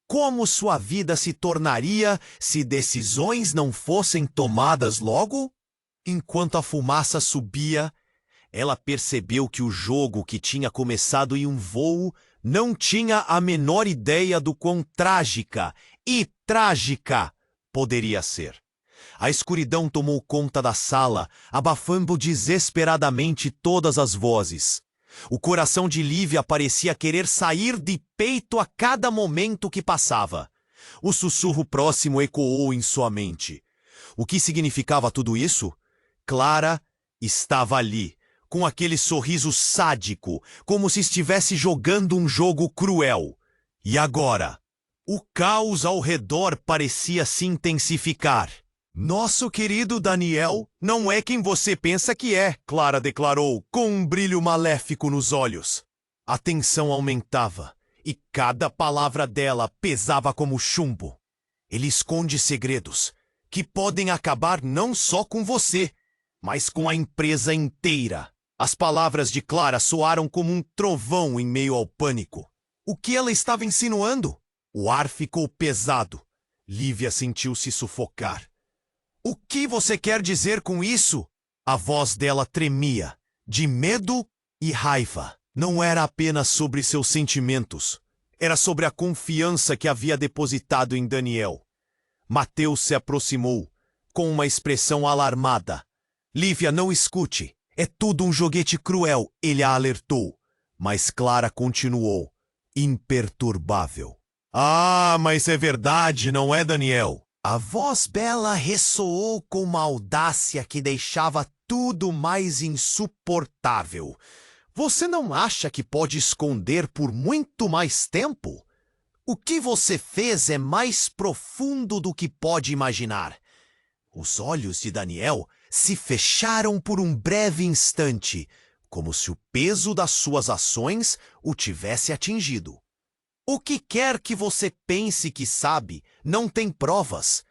Como sua vida se tornaria se decisões não fossem tomadas logo? Enquanto a fumaça subia, ela percebeu que o jogo que tinha começado em um voo não tinha a menor ideia do quão trágica poderia ser. A escuridão tomou conta da sala, abafando desesperadamente todas as vozes. O coração de Lívia parecia querer sair de peito a cada momento que passava. O sussurro próximo ecoou em sua mente. O que significava tudo isso? Clara estava ali, com aquele sorriso sádico, como se estivesse jogando um jogo cruel. E agora? O caos ao redor parecia se intensificar. Nosso querido Daniel não é quem você pensa que é, Clara declarou, com um brilho maléfico nos olhos. A tensão aumentava, e cada palavra dela pesava como chumbo. Ele esconde segredos que podem acabar não só com você, mas com a empresa inteira. As palavras de Clara soaram como um trovão em meio ao pânico. O que ela estava insinuando? O ar ficou pesado. Lívia sentiu-se sufocar. O que você quer dizer com isso? A voz dela tremia, de medo e raiva. Não era apenas sobre seus sentimentos. Era sobre a confiança que havia depositado em Daniel. Mateus se aproximou, com uma expressão alarmada. Lívia, não escute. É tudo um joguete cruel, ele a alertou. Mas Clara continuou, imperturbável. Ah, mas é verdade, não é, Daniel? A voz bela ressoou com uma audácia que deixava tudo mais insuportável. Você não acha que pode esconder por muito mais tempo? O que você fez é mais profundo do que pode imaginar. Os olhos de Daniel se fecharam por um breve instante, como se o peso das suas ações o tivesse atingido. O que quer que você pense que sabe, não tem provas.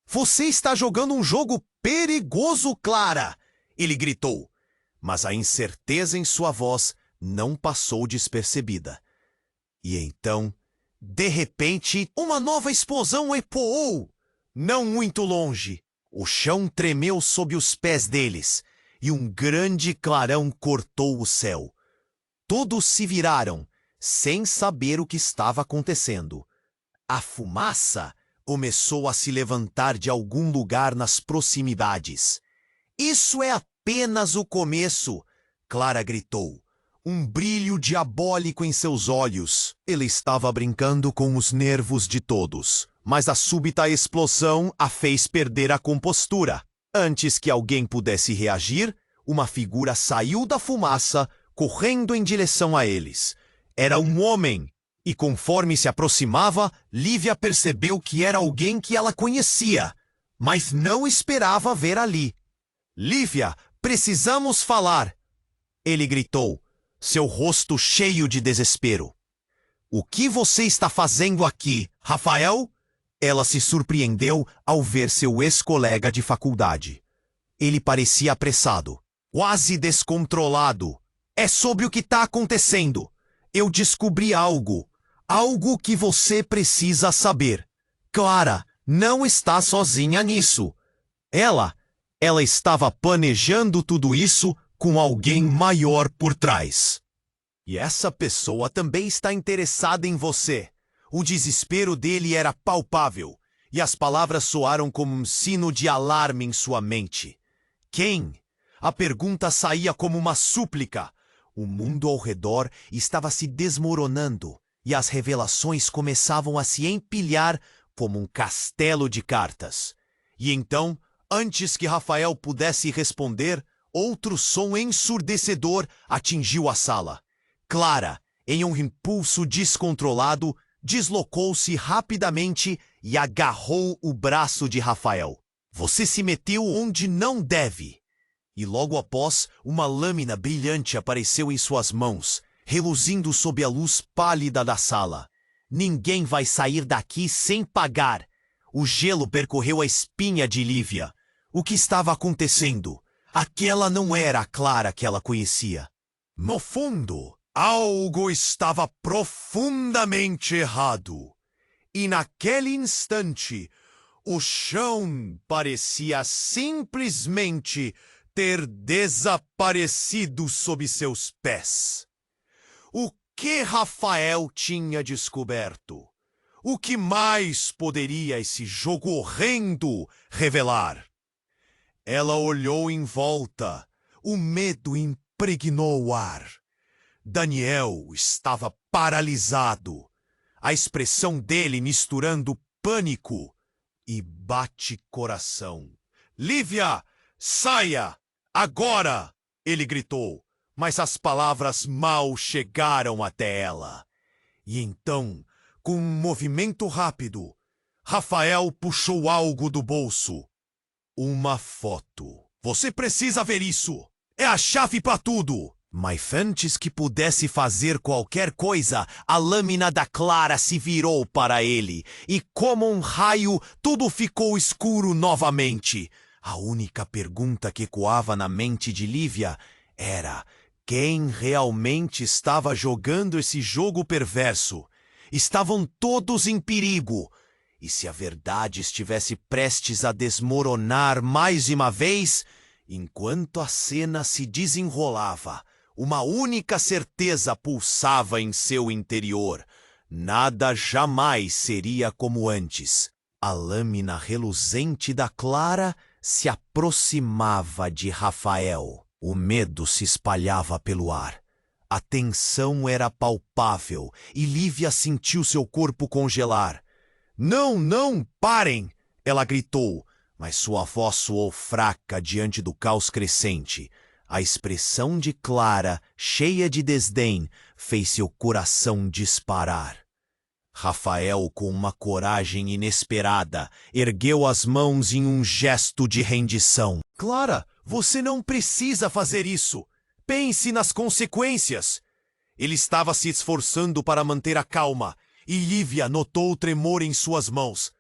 Você está jogando um jogo perigoso, Clara! Ele gritou, mas a incerteza em sua voz não passou despercebida. E então, de repente, uma nova explosão ecoou. Não muito longe, o chão tremeu sob os pés deles, e um grande clarão cortou o céu. Todos se viraram, sem saber o que estava acontecendo. A fumaça começou a se levantar de algum lugar nas proximidades. Isso é apenas o começo, Clara gritou. Um brilho diabólico em seus olhos. Ele estava brincando com os nervos de todos, mas a súbita explosão a fez perder a compostura. Antes que alguém pudesse reagir, uma figura saiu da fumaça, correndo em direção a eles. Era um homem, e conforme se aproximava, Lívia percebeu que era alguém que ela conhecia, mas não esperava ver ali. Lívia, precisamos falar! Ele gritou, seu rosto cheio de desespero. O que você está fazendo aqui, Rafael? Ela se surpreendeu ao ver seu ex-colega de faculdade. Ele parecia apressado, quase descontrolado. É sobre o que está acontecendo. Eu descobri algo. Algo que você precisa saber. Clara não está sozinha nisso. Ela estava planejando tudo isso com alguém maior por trás. E essa pessoa também está interessada em você. O desespero dele era palpável, e as palavras soaram como um sino de alarme em sua mente. Quem? A pergunta saía como uma súplica. O mundo ao redor estava se desmoronando, e as revelações começavam a se empilhar como um castelo de cartas. E então, antes que Rafael pudesse responder, outro som ensurdecedor atingiu a sala. Clara, em um impulso descontrolado, deslocou-se rapidamente e agarrou o braço de Rafael. Você se meteu onde não deve. E logo após, uma lâmina brilhante apareceu em suas mãos, reluzindo sob a luz pálida da sala. Ninguém vai sair daqui sem pagar. O gelo percorreu a espinha de Lívia. O que estava acontecendo? Aquela não era a Clara que ela conhecia. No fundo, algo estava profundamente errado. E naquele instante, o chão parecia simplesmente ter desaparecido sob seus pés. O que Rafael tinha descoberto? O que mais poderia esse jogo horrendo revelar? Ela olhou em volta. O medo impregnou o ar. Daniel estava paralisado. A expressão dele misturando pânico e bate-coração. Lívia, saia! Agora! Ele gritou, mas as palavras mal chegaram até ela. E então, com um movimento rápido, Rafael puxou algo do bolso. Uma foto. Você precisa ver isso! É a chave para tudo! Mas antes que pudesse fazer qualquer coisa, a lâmina da Clara se virou para ele, e como um raio, tudo ficou escuro novamente. A única pergunta que ecoava na mente de Lívia era: quem realmente estava jogando esse jogo perverso? Estavam todos em perigo. E se a verdade estivesse prestes a desmoronar mais uma vez, enquanto a cena se desenrolava, uma única certeza pulsava em seu interior: nada jamais seria como antes. A lâmina reluzente da Clara se aproximava de Rafael. O medo se espalhava pelo ar. A tensão era palpável e Lívia sentiu seu corpo congelar. Não, não, parem! Ela gritou, mas sua voz soou fraca diante do caos crescente. A expressão de Clara, cheia de desdém, fez seu coração disparar. Rafael, com uma coragem inesperada, ergueu as mãos em um gesto de rendição. Clara, você não precisa fazer isso. Pense nas consequências. Ele estava se esforçando para manter a calma, e Lívia notou o tremor em suas mãos.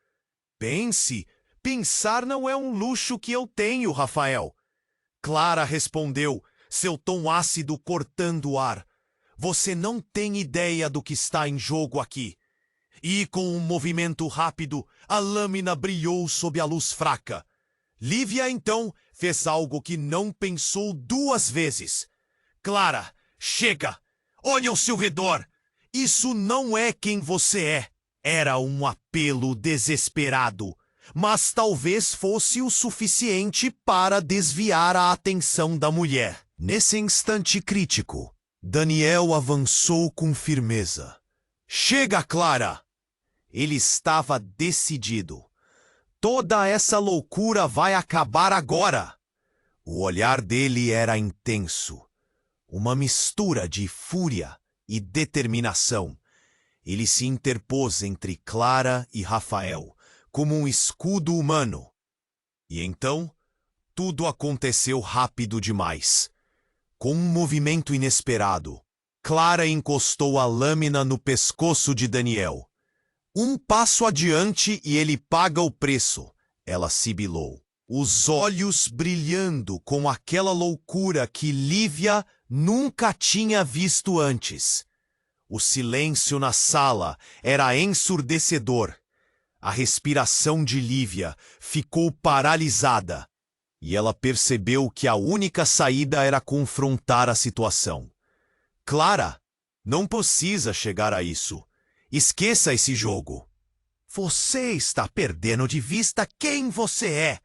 Pense. Pensar não é um luxo que eu tenho, Rafael. Clara respondeu, seu tom ácido cortando o ar. Você não tem ideia do que está em jogo aqui. E com um movimento rápido, a lâmina brilhou sob a luz fraca. Lívia, então, fez algo que não pensou duas vezes. Clara, chega! Olhe ao seu redor! Isso não é quem você é. Era um apelo desesperado, mas talvez fosse o suficiente para desviar a atenção da mulher. Nesse instante crítico, Daniel avançou com firmeza. Chega, Clara! Ele estava decidido. Toda essa loucura vai acabar agora. O olhar dele era intenso. Uma mistura de fúria e determinação. Ele se interpôs entre Clara e Rafael, como um escudo humano. E então, tudo aconteceu rápido demais. Com um movimento inesperado, Clara encostou a lâmina no pescoço de Daniel. Um passo adiante e ele paga o preço, ela sibilou, os olhos brilhando com aquela loucura que Lívia nunca tinha visto antes. O silêncio na sala era ensurdecedor. A respiração de Lívia ficou paralisada e ela percebeu que a única saída era confrontar a situação. Clara, não precisa chegar a isso. Esqueça esse jogo. Você está perdendo de vista quem você é.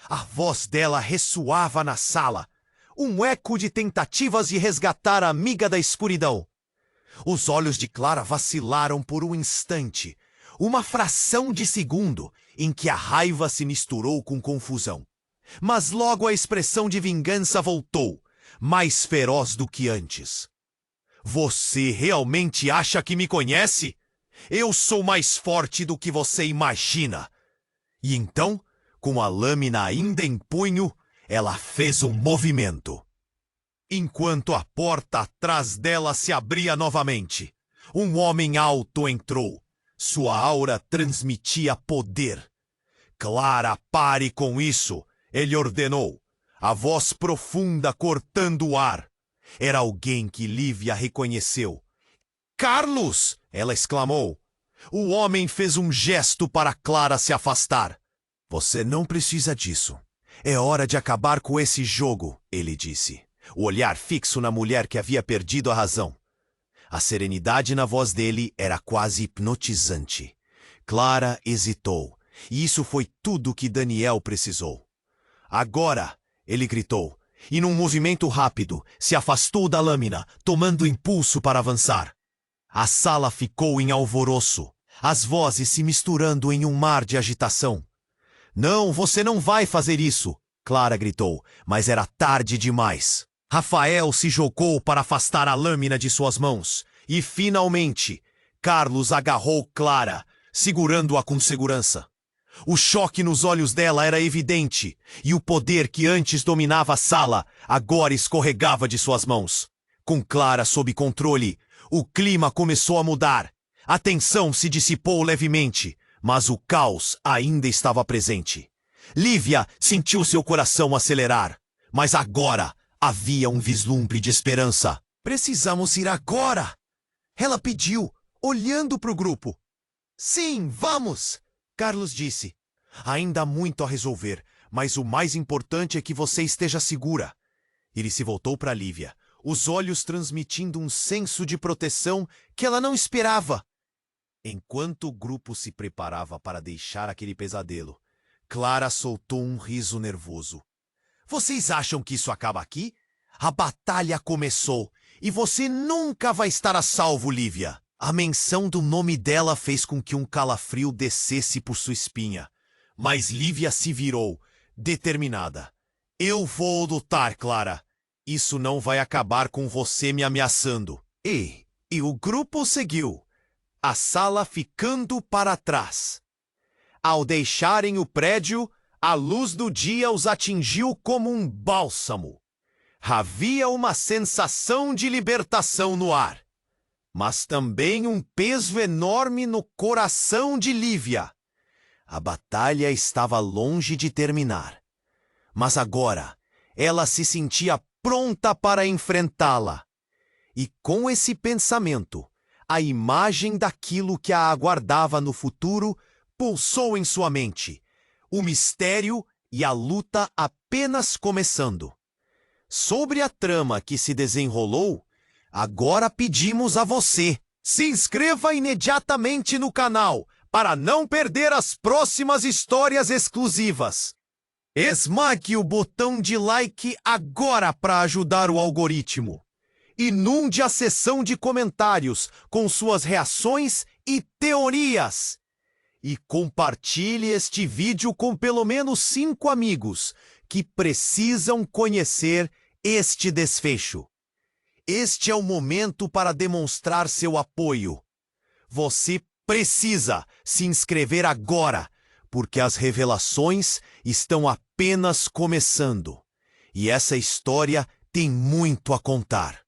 A voz dela ressoava na sala, um eco de tentativas de resgatar a amiga da escuridão. Os olhos de Clara vacilaram por um instante, uma fração de segundo em que a raiva se misturou com confusão. Mas logo a expressão de vingança voltou, mais feroz do que antes. Você realmente acha que me conhece? Eu sou mais forte do que você imagina. E então, com a lâmina ainda em punho, ela fez um movimento. Enquanto a porta atrás dela se abria novamente, um homem alto entrou. Sua aura transmitia poder. Clara, pare com isso, ele ordenou, a voz profunda cortando o ar. Era alguém que Lívia reconheceu. Carlos! Ela exclamou. O homem fez um gesto para Clara se afastar. Você não precisa disso. É hora de acabar com esse jogo, ele disse, o olhar fixo na mulher que havia perdido a razão. A serenidade na voz dele era quase hipnotizante. Clara hesitou, e isso foi tudo que Daniel precisou. Agora, ele gritou, e num movimento rápido, se afastou da lâmina, tomando impulso para avançar. A sala ficou em alvoroço, as vozes se misturando em um mar de agitação. Não, você não vai fazer isso, Clara gritou, mas era tarde demais. Rafael se jogou para afastar a lâmina de suas mãos e, finalmente, Carlos agarrou Clara, segurando-a com segurança. O choque nos olhos dela era evidente e o poder que antes dominava a sala agora escorregava de suas mãos. Com Clara sob controle, o clima começou a mudar. A tensão se dissipou levemente, mas o caos ainda estava presente. Lívia sentiu seu coração acelerar, mas agora havia um vislumbre de esperança. Precisamos ir agora! Ela pediu, olhando para o grupo. Sim, vamos! Carlos disse. Ainda há muito a resolver, mas o mais importante é que você esteja segura. Ele se voltou para Lívia, os olhos transmitindo um senso de proteção que ela não esperava. Enquanto o grupo se preparava para deixar aquele pesadelo, Clara soltou um riso nervoso. Vocês acham que isso acaba aqui? A batalha começou e você nunca vai estar a salvo, Lívia. A menção do nome dela fez com que um calafrio descesse por sua espinha. Mas Lívia se virou, determinada. Eu vou lutar, Clara. Isso não vai acabar com você me ameaçando. E o grupo seguiu, a sala ficando para trás. Ao deixarem o prédio, a luz do dia os atingiu como um bálsamo. Havia uma sensação de libertação no ar, mas também um peso enorme no coração de Lívia. A batalha estava longe de terminar, mas agora ela se sentia pronta para enfrentá-la. E com esse pensamento, a imagem daquilo que a aguardava no futuro pulsou em sua mente. O mistério e a luta apenas começando. Sobre a trama que se desenrolou, agora pedimos a você. Se inscreva imediatamente no canal para não perder as próximas histórias exclusivas. Esmague o botão de like agora para ajudar o algoritmo. Inunde a seção de comentários com suas reações e teorias. E compartilhe este vídeo com pelo menos 5 amigos que precisam conhecer este desfecho. Este é o momento para demonstrar seu apoio. Você precisa se inscrever agora, porque as revelações estão apenas começando. E essa história tem muito a contar.